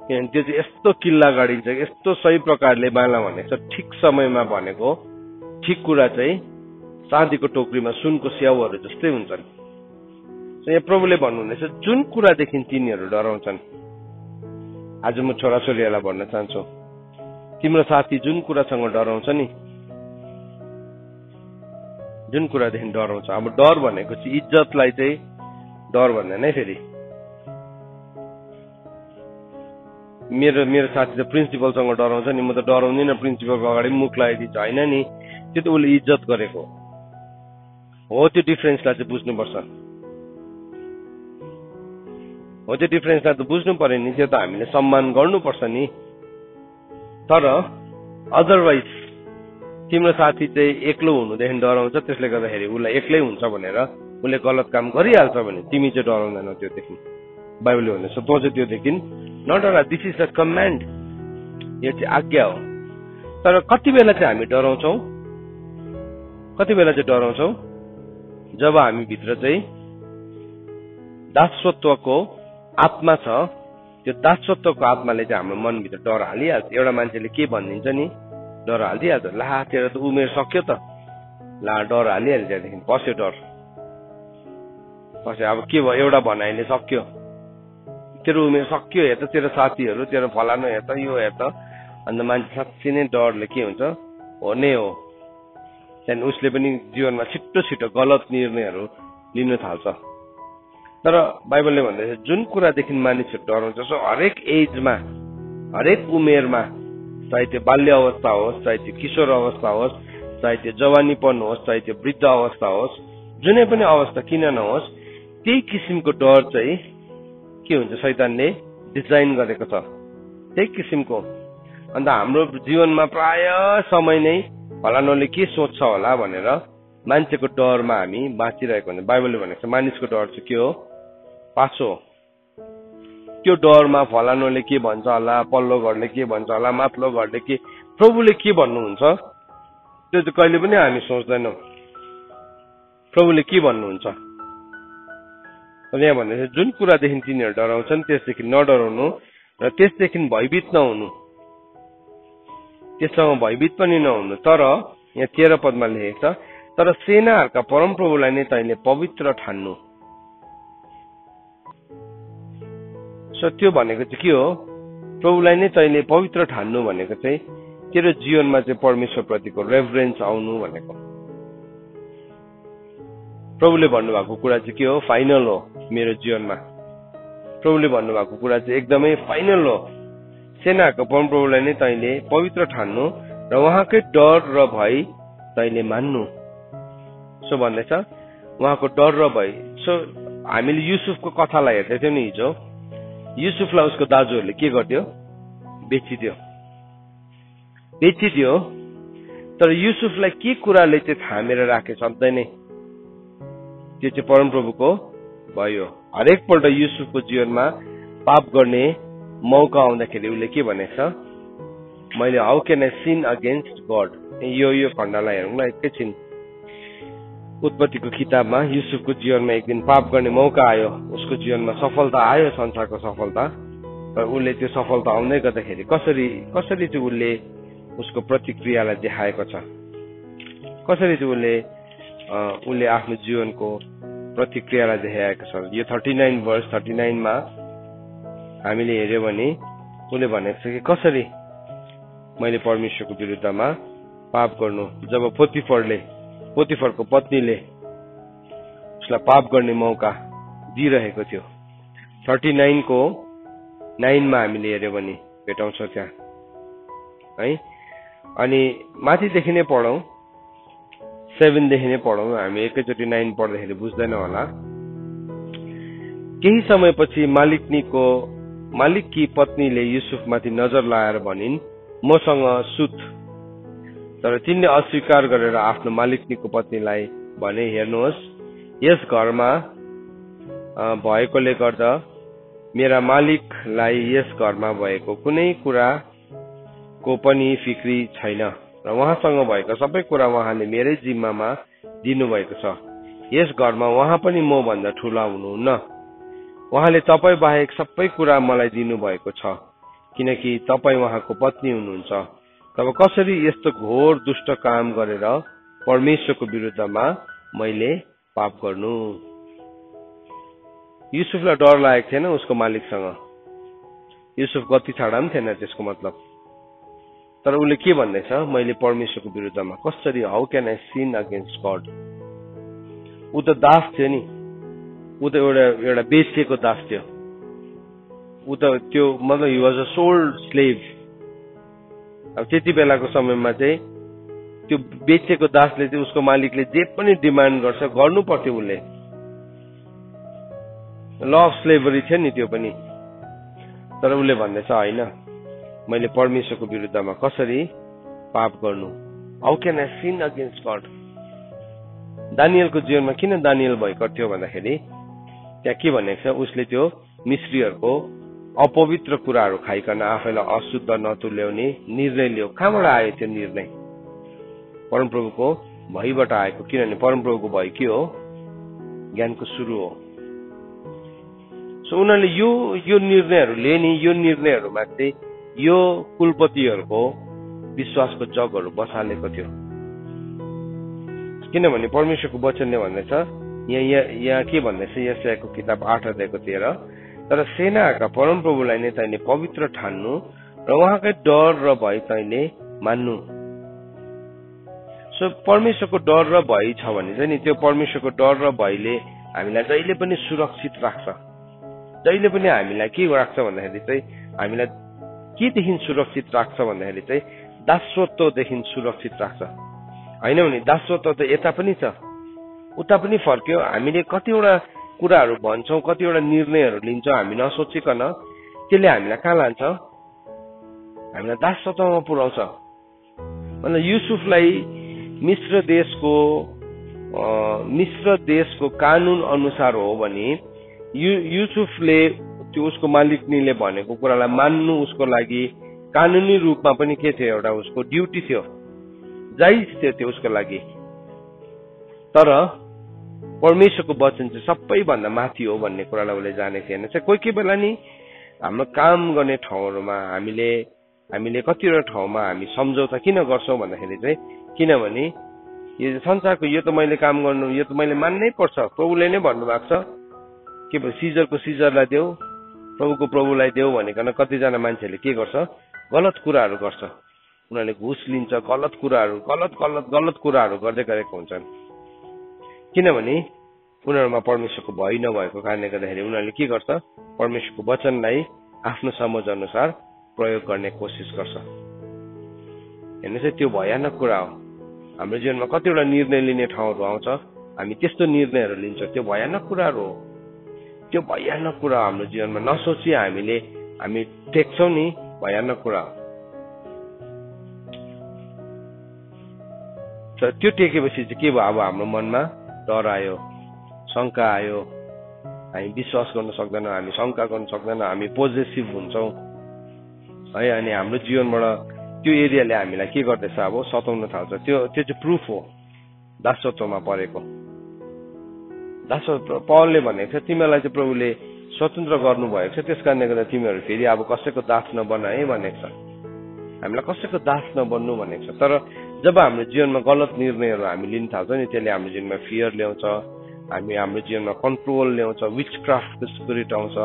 S1: किनभने त्यो चाहिँ यस्तो किल्ला गाडिन्छ, यस्तो सही प्रकारले बाला भनेको छ, ठिक समयमा भनेको ठिक कुरा चाहिँ चाँदीको टोकरीमा सुनको स्याउहरू जस्तै हुन्छन्। यहाँ प्रभुले भन्नुहुनेछ जुन कुरादेखि तिनीहरू डराउँछन्। आज म छोराछोरीहरूलाई भन्न चाहन्छु, तिम्रो साथी जुन कुरासँग डराउँछ नि, जुन कुरादेखि डराउँछ। अब डर भनेको चाहिँ इज्जतलाई चाहिँ डर भन्दैन है। फेरि मेरो साथी त प्रिन्सिपलसँग डराउँछ नि, म त डराउँदिनँ, प्रिन्सिपलको अगाडि मुख लगाइदिन्छ होइन नि, त्यो त उसले इज्जत गरेको हो। त्यो डिफरेन्सलाई चाहिँ बुझ्नुपर्छ। हो त्यो डिफरेन्सलाई त बुझ्नु पर्यो नि, त्यो त हामीले सम्मान गर्नुपर्छ नि। तर अदरवाइज तिम्रो साथी चाहिँ एक्लो हुनुदेखि डराउँछ, त्यसले गर्दाखेरि उसलाई एक्लै हुन्छ भनेर उसले गलत काम गरिहाल्छ भने तिमी चाहिँ डराउँदैनौ त्योदेखि। बाइबलले भनेछ तँ चाहिँ त्योदेखि नडरा। This is the command. यो चाहिँ आज्ञा हो। तर कति बेला चाहिँ हामी डराउँछौ? कति बेला चाहिँ डराउँछौ? जब हामी भित्र चाहिँ दासत्वको आत्मा छ, त्यो दासत्वको आत्माले चाहिँ हाम्रो मनभित्र डर हालिहाल्छ। एउटा मान्छेले के भनिदिन्छ नि, डर हालिदिइहाल्छ। ला तेरो त उमेर सक्यो त, ला डर हालिहाल्छ। त्यहाँदेखि पस्यो डर, पस्यो। अब के भयो? एउटा भनाइले सक्यो, तेरो उमेर सक्यो, हेर त तेरो साथीहरू, तेरो फलानु हेर त, यो हेर त, अन्त मान्छे साँच्चै नै डरले के हुन्छ हो नै हो, त्यहाँदेखि उसले पनि जीवनमा छिट्टो छिट्टो गलत निर्णयहरू लिन थाल्छ। तर बाइबलले भन्दैछ जुन कुरादेखि मानिसहरू डराउँछ सो हरेक एजमा, हरेक उमेरमा, चाहे त्यो बाल्य अवस्था होस्, चाहे त्यो किशोर अवस्था होस्, चाहे त्यो जवानीपन होस्, चाहे त्यो वृद्ध अवस्था होस्, जुनै पनि अवस्था किन नहोस्, त्यही किसिमको डर चाहिँ के हुन्छ शैतानले डिजाइन गरेको छ, त्यही किसिमको। अन्त हाम्रो जीवनमा प्राय समय नै फलानुले के सोच्छ होला भनेर मान्छेको डरमा हामी बाँचिरहेको हुन्छ। बाइबलले भनेको छ मानिसको डर चाहिँ के हो? पासो हो। त्यो डरमा फलानुले के भन्छ होला, पल्लो घरले के भन्छ होला, माथिल्लो घरले के, प्रभुले के भन्नुहुन्छ त्यो चाहिँ कहिले पनि हामी सोच्दैनौँ प्रभुले के भन्नुहुन्छ। यहाँ भन्दैछ जुन कुरादेखि तिनीहरू डराउँछन् त्यसदेखि नडराउनु र त्यसदेखि भयभीत नहुनु, त्यससँग भयभीत पनि नहुनु। तर यहाँ 13 पदमा लेखेको छ तर सेनाहरूका परमप्रभुलाई नै तैँले पवित्र ठान्नु। त्यो भनेको चाहिँ के हो? प्रभुलाई नै तैँले पवित्र ठान्नु भनेको चाहिँ तेरो जीवनमा चाहिँ परमेश्वर प्रतिको रेभरेन्स आउनु भनेको। प्रभुले भन्नुभएको कुरा चाहिँ के हो? फाइनल हो मेरो जीवनमा। प्रभुले भन्नुभएको कुरा चाहिँ एकदमै फाइनल हो। सेनाको परमप्रभुलाई नै तैँले पवित्र ठान्नु र उहाँकै डर र भय तैँले मान्नु। सो भन्दैछ उहाँको डर र भय। सो हामीले युसुफको कथालाई हेर्दै थियौँ नि हिजो। युसुफलाई उसको दाजुहरूले के गर्थ्यो? बेचिदियो। तर युसुफलाई के कुराले चाहिँ थामेर राखे सधैँ नै? त्यो चाहिँ परमप्रभुको भय हो। हरेकपल्ट युसुफको जीवनमा पाप गर्ने मौका आउँदाखेरि उसले के भनेछ? मैले how can I sin against God. यो खण्डलाई हेरौँ ल एकैछिन। उत्पत्तिको किताबमा युसुफको जीवनमा एक दिन पाप गर्ने मौका आयो, उसको जीवनमा सफलता आयो, संसारको सफलता। र उसले त्यो सफलता आउँदै गर्दाखेरि कसरी चाहिँ उसले उसको प्रतिक्रियालाई देखाएको छ, कसरी चाहिँ उसले आफ्नो जीवनको प्रतिक्रियालाई देखाएको छ। यो 39 वर्ष 39 हामीले हेर्यो भने उसले भनेको छ कि कसरी मैले परमेश्वरको विरुद्धमा पाप गर्नु। जब पोतिफरको पत्नीले उसलाई पाप गर्ने मौका दिइरहेको थियो। 39:9 हामीले हेर्यो भने भेटाउँछ त्यहाँ है। अनि माथिदेखि नै पढौँ, 7 देखि नै पढौँ। हामी एकैचोटि 9 पढ्दाखेरि बुझ्दैन होला। केही समयपछि मालिककी पत्नीले युसुफमाथि नजर लाएर भनिन्, मसँग सुत। तर तिनले अस्वीकार गरेर आफ्नो मालिकनीको पत्नीलाई भने, हेर्नुहोस् यस घरमा भएकोले गर्दा मेरा मालिकलाई यस घरमा भएको कुनै कुराको पनि फिक्री छैन र उहाँसँग भएको सबै कुरा उहाँले मेरै जिम्मामा दिनुभएको छ। यस घरमा उहाँ पनि म भन्दा ठुला हुनुहुन्न। उहाँले तपाईँ बाहेक सबै कुरा मलाई दिनुभएको छ किनकि तपाईँ उहाँको पत्नी हुनुहुन्छ। तब कसरी यस्तो घोर दुष्ट काम गरेर परमेश्वरको विरुद्धमा मैले पाप गर्नु? युसुफलाई डर लागेको थिएन उसको मालिकसँग। युसुफ गति छाडा पनि थिएन त्यसको मतलब। तर उसले के भन्दैछ? मैले परमेश्वरको विरुद्धमा कसरी, how can I sin against God. ऊ त दास थियो नि, ऊ त एउटा बेचिएको दास थियो। ऊ त त्यो मतलब he was a sold slave. अब त्यति बेलाको समयमा चाहिँ त्यो बेचेको दासले चाहिँ उसको मालिकले जे पनि डिमान्ड गर्छ गर्नु पर्थ्यो। उसले ल अफ स्लेभरी थियो नि त्यो पनि। तर उसले भन्दैछ होइन, मैले परमेश्वरको विरुद्धमा कसरी पाप गर्नु? How can I sin against God. दानियलको जीवनमा किन दानियल भयकर थियो भन्दाखेरि त्यहाँ के भनेको छ? उसले त्यो मिस्रीहरूको अपवित्र कुराहरू खाइकन आफैलाई अशुद्ध नतुल्याउने निर्णय लियो। कहाँबाट आयो त्यो निर्णय? परमप्रभुको भयबाट आएको। किनभने परमप्रभुको भय के हो? ज्ञानको सुरु हो। सो उनीहरूले यो निर्णयहरू लिए नि। यो निर्णयहरूमा चाहिँ यो कुलपतिहरूको विश्वासको जगहरू बसालेको थियो। किनभने परमेश्वरको वचनले भन्दैछ यहाँ के भन्दैछ? यशायाको किताब 8 अध्यायको 13, तर सेनाहरूका परमप्रभुलाई नै तैँले पवित्र ठान्नु र उहाँकै डर र भय तैँले मान्नु। सो परमेश्वरको डर र भय छ भने चाहिँ नि त्यो परमेश्वरको डर र भयले हामीलाई जहिले पनि सुरक्षित राख्छ। जहिले पनि हामीलाई के राख्छ भन्दाखेरि चाहिँ हामीलाई केदेखि सुरक्षित राख्छ भन्दाखेरि चाहिँ दासत्वदेखि सुरक्षित राख्छ। होइन भने दासत्व त यता पनि छ उता पनि फर्क्यो। हामीले कतिवटा कुराहरू भन्छौँ, कतिवटा निर्णयहरू लिन्छौँ हामी नसोचिकन, त्यसले हामीलाई कहाँ लान्छ? हामीलाई दासत्वमा पुर्याउँछ। मतलब युसुफलाई मिस्र देशको कानुन अनुसार हो भने युसुफले त्यो उसको मालिकनीले भनेको कुरालाई मान्नु उसको लागि कानुनी रूपमा पनि के थियो? एउटा उसको ड्युटी थियो, जायज थियो त्यो उसको लागि। तर परमेश्वरको वचन चाहिँ सबैभन्दा माथि हो भन्ने कुरालाई उसले जानेको थिएन। चाहिँ कोही कोही बेला नि हाम्रो काम गर्ने ठाउँहरूमा हामीले कतिवटा ठाउँमा हामी सम्झौता किन गर्छौँ भन्दाखेरि चाहिँ किनभने यो संसारको यो त मैले काम गर्नु, यो त मैले मान्नै पर्छ, प्रभुले नै भन्नुभएको छ के भयो सिजरको सिजरलाई देऊ, प्रभुको प्रभुलाई देऊ भनेकन कतिजना मान्छेहरूले के गर्छ? गलत कुराहरू गर्छ। उनीहरूले घुस लिन्छ, गलत कुराहरू गर्दै गरेको हुन्छन्। किनभने उनीहरूमा परमेश्वरको भय नभएको कारणले गर्दाखेरि उनीहरूले के गर्छ? परमेश्वरको वचनलाई आफ्नो समझ अनुसार प्रयोग गर्ने कोसिस गर्छ। हेर्नुहोस्, त्यो भयानक कुरा हो। हाम्रो जीवनमा कतिवटा निर्णय लिने ठाउँहरू आउँछ, हामी त्यस्तो निर्णयहरू लिन्छौँ। त्यो भयानक कुराहरू हो। त्यो भयानक कुरा हाम्रो जीवनमा नसोची हामी टेक्छौँ नि, भयानक कुरा हो। त्यो टेकेपछि चाहिँ के भयो? अब हाम्रो मनमा डर आयो, शङ्का आयो, हामी विश्वास गर्न सक्दैनौँ, हामी शङ्का गर्न सक्दैनौँ, हामी पोजेसिभ हुन्छौँ है। अनि हाम्रो जीवनबाट त्यो एरियाले हामीलाई के गर्दैछ? अब सताउन थाल्छ। त्यो चाहिँ प्रुफ हो दासत्वमा परेको। दासत्व पौलले भनेको छ तिमीलाई चाहिँ प्रभुले स्वतन्त्र गर्नुभएको छ, त्यस कारणले गर्दा तिमीहरू फेरि अब कसैको दास नबन है भनेको छ। हामीलाई कसैको दास नबन्नु भनेको छ। तर जब हाम्रो जीवनमा गलत निर्णयहरू हामी लिन थाल्छौँ नि, त्यसले हाम्रो जीवनमा फियर ल्याउँछ, हाम्रो जीवनमा कन्ट्रोल ल्याउँछ, विचक्राफ्टको स्पिरिट आउँछ,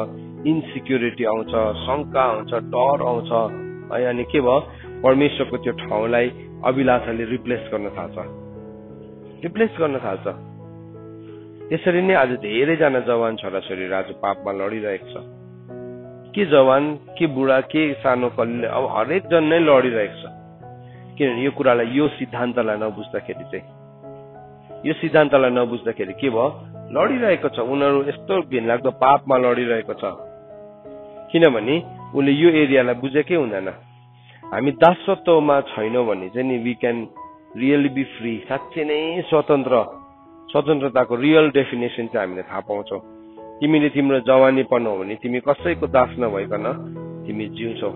S1: इन्सिक्युरिटी आउँछ, शङ्का आउँछ, डर आउँछ है। अनि के भयो? परमेश्वरको त्यो ठाउँलाई अभिलाषाले रिप्लेस गर्न थाल्छ। त्यसरी नै आज धेरैजना जवान छोराछोरीहरू आज पापमा लडिरहेको छ। के जवान, के बुढा, के सानो कलिले, अब हरेक जन नै लडिरहेको छ। किनभने यो कुरालाई, यो सिद्धान्तलाई नबुझ्दाखेरि के भयो? लडिरहेको छ। उनीहरू यस्तो घिनलाग्दो पापमा लडिरहेको छ किनभने उसले यो एरियालाई बुझेकै हुँदैन। हामी दासत्वमा छैनौँ भने चाहिँ नि we can really be free. साँच्चै नै स्वतन्त्रताको रियल डेफिनेसन चाहिँ हामीले थाहा पाउँछौँ। तिमीले तिम्रो जवानीपन हो भने तिमी कसैको दास नभइकन तिमी जिउँछौ।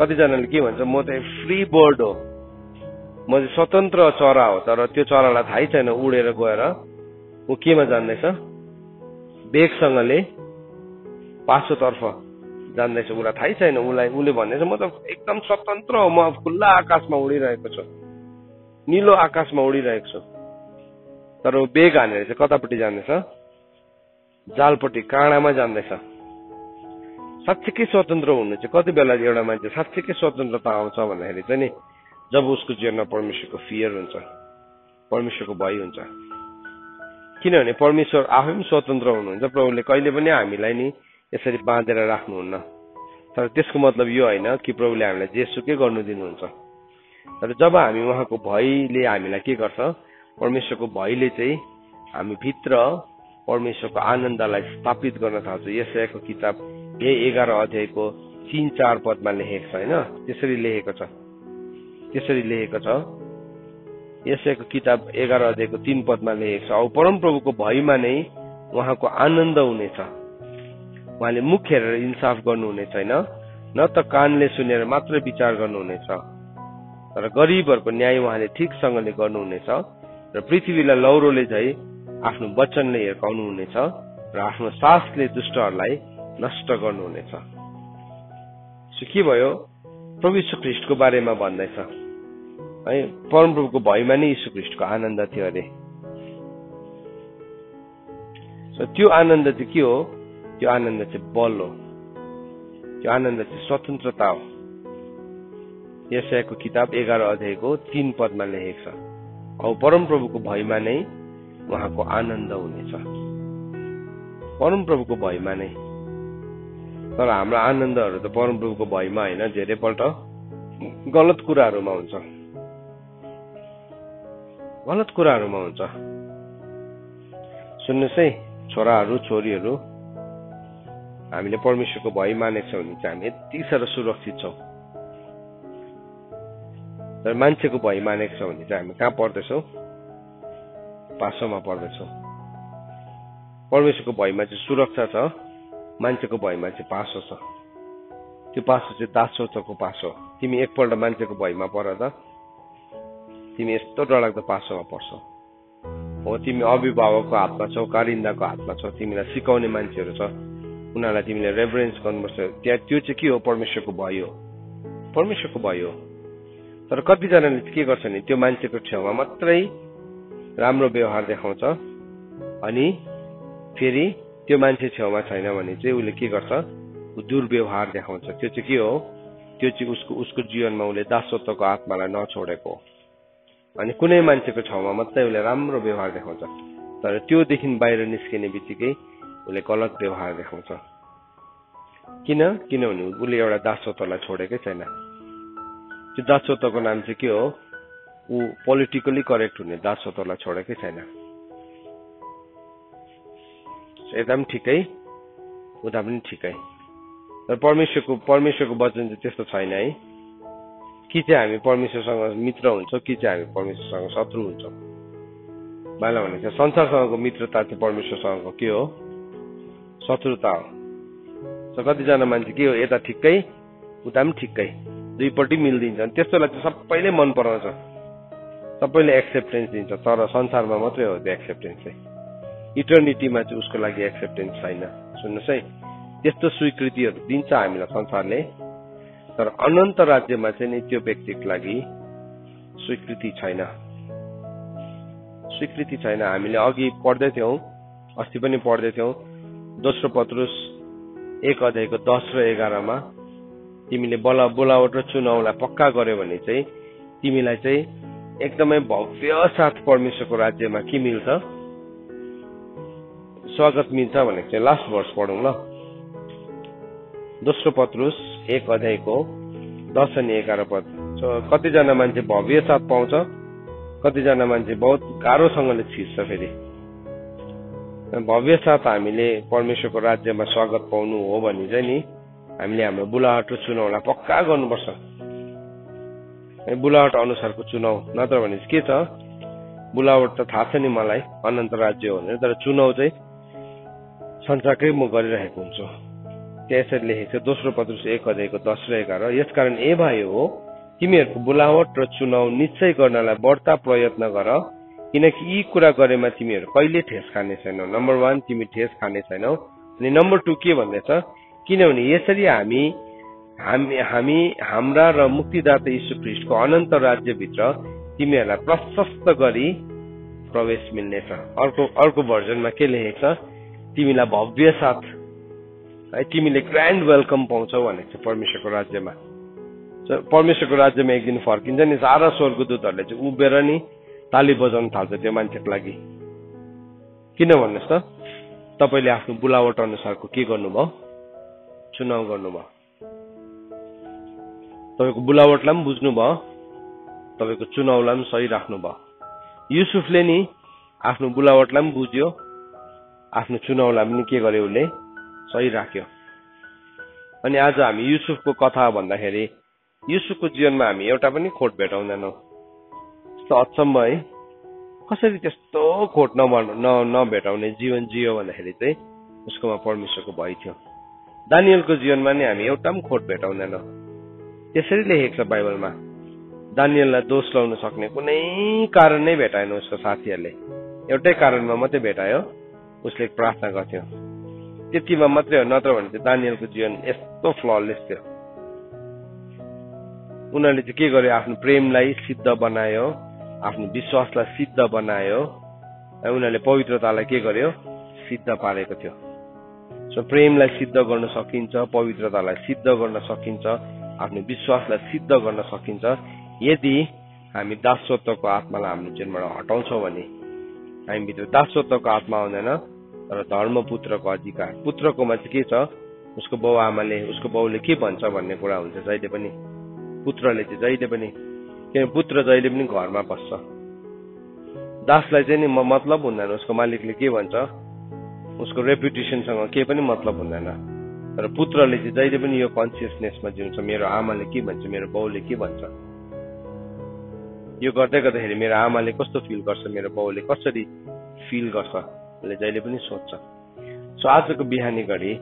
S1: कतिजनाले के भन्छ? म त फ्री बर्ड हो, म चाहिँ स्वतन्त्र चरा हो। तर त्यो चरालाई थाहै छैन उडेर गएर ऊ केमा जान्दैछ? बेगसँगले पासोतर्फ जान्दैछ। उसलाई थाहै छैन। उसले भन्दैछ म त एकदम स्वतन्त्र हो, म खुल्ला आकाशमा उडिरहेको छु, निलो आकाशमा उडिरहेको छु। तर ऊ बेग हानेर चाहिँ कतापट्टि जान्दैछ? जालपट्टि, काँडामा जान्दैछ। साँच्चीकै स्वतन्त्र हुनु चाहिँ कति बेला एउटा मान्छे साँच्चीकै स्वतन्त्रता आउँछ भन्दाखेरि चाहिँ नि जब उसको जीवनमा परमेश्वरको फियर हुन्छ, परमेश्वरको भय हुन्छ। किनभने परमेश्वर आफै पनि स्वतन्त्र हुनुहुन्छ। प्रभुले कहिले पनि हामीलाई नि यसरी बाँधेर राख्नुहुन्न। तर त्यसको मतलब यो होइन कि प्रभुले हामीलाई जेसुकै गर्नु दिनुहुन्छ। तर जब हामी उहाँको भयले हामीलाई के गर्छ? परमेश्वरको भयले चाहिँ हामी भित्र परमेश्वरको आनन्दलाई स्थापित गर्न थाल्छ। यशायाको किताब 11 अध्यायको 3-4 पदमा लेखेको छ होइन? त्यसरी लेखेको छ। यशायाको किताब 11 अध्यायको 3 पदमा लेखेको छ, अब परमप्रभुको भयमा नै उहाँको आनन्द हुनेछ। उहाँले मुख हेरेर इन्साफ गर्नुहुने छैन, न त कानले सुनेर मात्र विचार गर्नुहुनेछ, तर गरिबहरूको न्याय उहाँले ठिकसँगले गर्नुहुनेछ र पृथ्वीलाई लौरोले झै आफ्नो वचनले हिर्काउनुहुनेछ र आफ्नो सासले दुष्टहरूलाई नष्ट गर्नुहुनेछ। के भयो? प्रभु यीशु ख्रीष्टको बारेमा भन्दैछ है। परमप्रभुको भयमा नै यीशु ख्रीष्टको आनन्द थियो अरे। त्यो आनन्द चाहिँ के हो? त्यो आनन्द चाहिँ बल हो, त्यो आनन्द चाहिँ स्वतन्त्रता हो। यशायाको किताब 11 अध्यायको 3 पदमा लेखेको छ, औ परमप्रभुको भयमा नै उहाँको आनन्द हुनेछ। परमप्रभुको भयमा नै। तर हाम्रो आनन्दहरू त परमप्रभुको भयमा होइन, धेरैपल्ट गलत कुराहरूमा हुन्छ। गलत कुराहरूमा हुन्छ। सुन्नुहोस् है छोराहरू छोरीहरू, हामीले परमेश्वरको भय मानेको छौँ भने चाहिँ हामी यति साह्रो सुरक्षित छौँ। तर मान्छेको भय मानेको छौँ भने चाहिँ हामी कहाँ पर्दैछौँ? पासोमा पर्दैछौँ। परमेश्वरको भयमा चाहिँ सुरक्षा छ, मान्छेको भयमा चाहिँ पासो छ। त्यो पासो चाहिँ दासत्वको पासो। तिमी एकपल्ट मान्छेको भयमा पर त तिमी यस्तो डरलाग्दो पासोमा पर्छौ। हो तिमी अभिभावकको हातमा छौ, कारिन्दाको हातमा छौ, तिमीलाई सिकाउने मान्छेहरू छ, उनीहरूलाई तिमीले रेभरेन्स गर्नुपर्छ। त्यो चाहिँ के हो? परमेश्वरको भय हो। परमेश्वरको भय हो। तर कतिजनाले के गर्छ भने त्यो मान्छेको छेउमा मात्रै राम्रो व्यवहार देखाउँछ, अनि फेरि त्यो मान्छे छेउमा छैन भने चाहिँ उसले के गर्छ? दुर्व्यवहार देखाउँछ। त्यो चाहिँ के हो? त्यो चाहिँ उसको जीवनमा उसले दासत्वको आत्मालाई नछोडेको हो। अनि कुनै मान्छेको छेउमा मात्रै उसले राम्रो व्यवहार देखाउँछ, तर त्योदेखि बाहिर निस्किने बित्तिकै उसले गलत व्यवहार देखाउँछ। किनभने उसले एउटा दासत्वलाई छोडेकै छैन। त्यो दासत्वको नाम चाहिँ के हो? ऊ पोलिटिकली करेक्ट हुने दासत्वलाई छोडेकै छैन। एकदम ठिकै, उता पनि ठिकै। तर परमेश्वरको वचन चाहिँ त्यस्तो छैन है। कि चाहिँ हामी परमेश्वरसँग मित्र हुन्छौँ, कि चाहिँ हामी परमेश्वरसँग शत्रु हुन्छौँ। बाइबलमा भनेको छ संसारसँगको मित्रता चाहिँ परमेश्वरसँगको के हो? शत्रुता हो। कतिजना मान्छे के हो? यता ठिक्कै उता पनि ठिक्कै, दुईपट्टि मिलिदिन्छ। त्यस्तोलाई चाहिँ सबैले मन पराउँछ, सबैले एक्सेप्टेन्स दिन्छ। तर संसारमा मात्रै हो त्यो एक्सेप्टेन्स चाहिँ। इटर्निटीमा चाहिँ उसको लागि एक्सेप्टेन्स छैन। सुन्नुहोस् है, त्यस्तो स्वीकृतिहरू दिन्छ हामीलाई संसारले, तर अनन्त राज्यमा चाहिँ नि त्यो व्यक्तिको लागि स्वीकृति छैन। स्वीकृति छैन। हामीले अघि पढ्दै थियौँ, अस्ति पनि पढ्दै थियौँ, दोस्रो पत्रुस 1 अध्यायको 10 र 11 तिमीले बोलावट र चुनावलाई पक्का गर्यो भने चाहिँ तिमीलाई चाहिँ एकदमै भव्य साथ परमेश्वरको राज्यमा के मिल्छ? स्वागत मिल्छ भनेको चाहिँ लास्ट वर्ष पढौँ ल। दोस्रो पत्रुस 1 अध्यायको 10 अनि 11 पद। कतिजना मान्छे भव्य साथ पाउँछ, कतिजना मान्छे बहुत गाह्रोसँगले छिर्छ। फेरि भव्य साथ हामीले परमेश्वरको राज्यमा स्वागत पाउनु हो भने चाहिँ नि हामीले हाम्रो बुलावट र चुनावलाई पक्का गर्नुपर्छ। बुलावट अनुसारको चुनाव, नत्र भने के छ? बुलावट त थाहा छ नि मलाई अनन्त राज्य हो भनेर, तर चुनाव चाहिँ संसारकै म गरिरहेको हुन्छु। त्यसरी लेखेको छ दोस्रो पत्रुस 1 अध्यायको 10 र 11। यसकारण ए भाइ हो, तिमीहरूको बुलावट र चुनाव निश्चय गर्नलाई बढ्ता प्रयत्न गर, किनकि यी कुरा गरेमा तिमीहरू कहिले ठेस खाने छैनौ। नम्बर 1 तिमी ठेस खाने छैनौ। अनि नम्बर 2 के भन्दैछ? किनभने यसरी हामी हाम्रा र मुक्तिदाता यीशु ख्रीष्टको अनन्त राज्यभित्र तिमीहरूलाई प्रशस्त गरी प्रवेश मिल्नेछ। अर्को भर्जनमा के लेखेको छ? तिमीलाई भव्य साथ, तिमीले ग्रान्ड वेलकम पाउँछौ भनेको छ परमेश्वरको राज्यमा। परमेश्वरको राज्यमा एक दिन फर्किन्छ नि, सारा स्वर्गदूतहरूले चाहिँ उभिएर नि ताली बजाउन थाल्छ त्यो मान्छेको लागि। किन भन्नुहोस् त? तपाईँले आफ्नो बुलावट अनुसारको के गर्नुभयो? चुनाव गर्नुभयो। तपाईँको बुलावटलाई पनि बुझ्नुभयो, तपाईँको चुनावलाई पनि सही राख्नुभयो। युसुफले नि आफ्नो बुलावटलाई पनि बुझ्यो, आफ्नो चुनावलाई पनि के गर्यो? उसले सही राख्यो। अनि आज हामी युसुफको कथा भन्दाखेरि युसुफको जीवनमा हामी एउटा पनि खोट भेटाउँदैनौँ। यस्तो अचम्म है, कसरी त्यस्तो खोट नभेटाउने जीवन जियो भन्दाखेरि चाहिँ उसकोमा परमेश्वरको भय थियो। दानियलको जीवनमा नि हामी एउटा पनि खोट भेटाउँदैनौँ। त्यसरी लेखेको छ बाइबलमा, दानियललाई दोष लाउन सक्ने कुनै कारण नै भेटाएन उसको साथीहरूले। एउटै कारणमा मात्रै भेटायो, उसले प्रार्थना गर्थ्यो, त्यतिमा मात्रै हो। नत्र भने चाहिँ दानियलको जीवन यस्तो फ्ललेस थियो। उनीहरूले चाहिँ के गर्यो? आफ्नो प्रेमलाई सिद्ध बनायो, आफ्नो विश्वासलाई सिद्ध बनायो। उनीहरूले पवित्रतालाई के गर्यो? सिद्ध पारेको थियो। सो प्रेमलाई सिद्ध गर्न सकिन्छ, पवित्रतालाई सिद्ध गर्न सकिन्छ, आफ्नो विश्वासलाई सिद्ध गर्न सकिन्छ यदि हामी दासत्वको आत्मालाई हाम्रो जीवनबाट हटाउँछौँ भने। हामीभित्र दासत्वको आत्मा आउँदैन तर धर्मपुत्रको अधिकार। पुत्रकोमा चाहिँ के छ, उसको बाउ आमाले उसको बाउले के भन्छ भन्ने कुरा हुन्छ जहिले पनि। पुत्रले चाहिँ जहिले पनि, किन पुत्र जहिले पनि घरमा बस्छ। दासलाई चाहिँ नि मतलब हुँदैन उसको मालिकले के भन्छ, उसको रेपुटेसनसँग केही पनि मतलब हुँदैन। तर पुत्रले चाहिँ जहिले पनि यो कन्सियसनेसमा जिउँछ, मेरो आमाले के भन्छ, मेरो बाउले के भन्छ। यो गर्दै गर्दाखेरि मेरो आमाले कस्तो फिल गर्छ, मेरो बाउले कसरी फिल गर्छ उसले जहिले पनि सोध्छ। सो आजको बिहानी घडी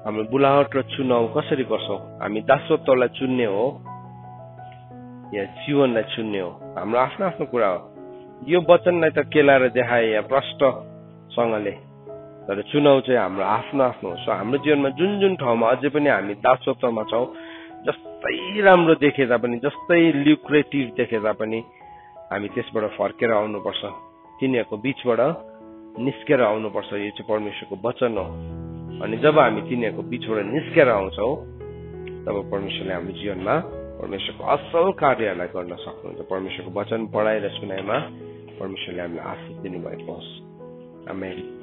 S1: हाम्रो बुलावट र चुनाव कसरी गर्छौँ? हामी दासत्वलाई चुन्ने हो या जीवनलाई चुन्ने हो? हाम्रो आफ्नो आफ्नो कुरा हो। यो वचनलाई त केलाएर देखाए या प्रष्टसँगले, तर चुनाव चाहिँ हाम्रो आफ्नो आफ्नो हो। सो हाम्रो जीवनमा जुन जुन ठाउँमा अझै पनि हामी दासत्वमा छौँ, जस्तै राम्रो देखे तापनि, जस्तै ल्युक्रेटिभ देखे तापनि हामी त्यसबाट फर्केर आउनुपर्छ। तिनीहरूको बिचबाट निस्केर आउनुपर्छ। यो चाहिँ परमेश्वरको वचन हो। अनि जब हामी तिनीहरूको बिचबाट निस्केर आउँछौँ तब परमेश्वरले हाम्रो जीवनमा परमेश्वरको असल कार्यहरूलाई गर्न सक्नुहुन्छ। परमेश्वरको वचन पढाइ र सुनाइमा परमेश्वरले हामीलाई आशीष दिनुभएको होस्। आमेन।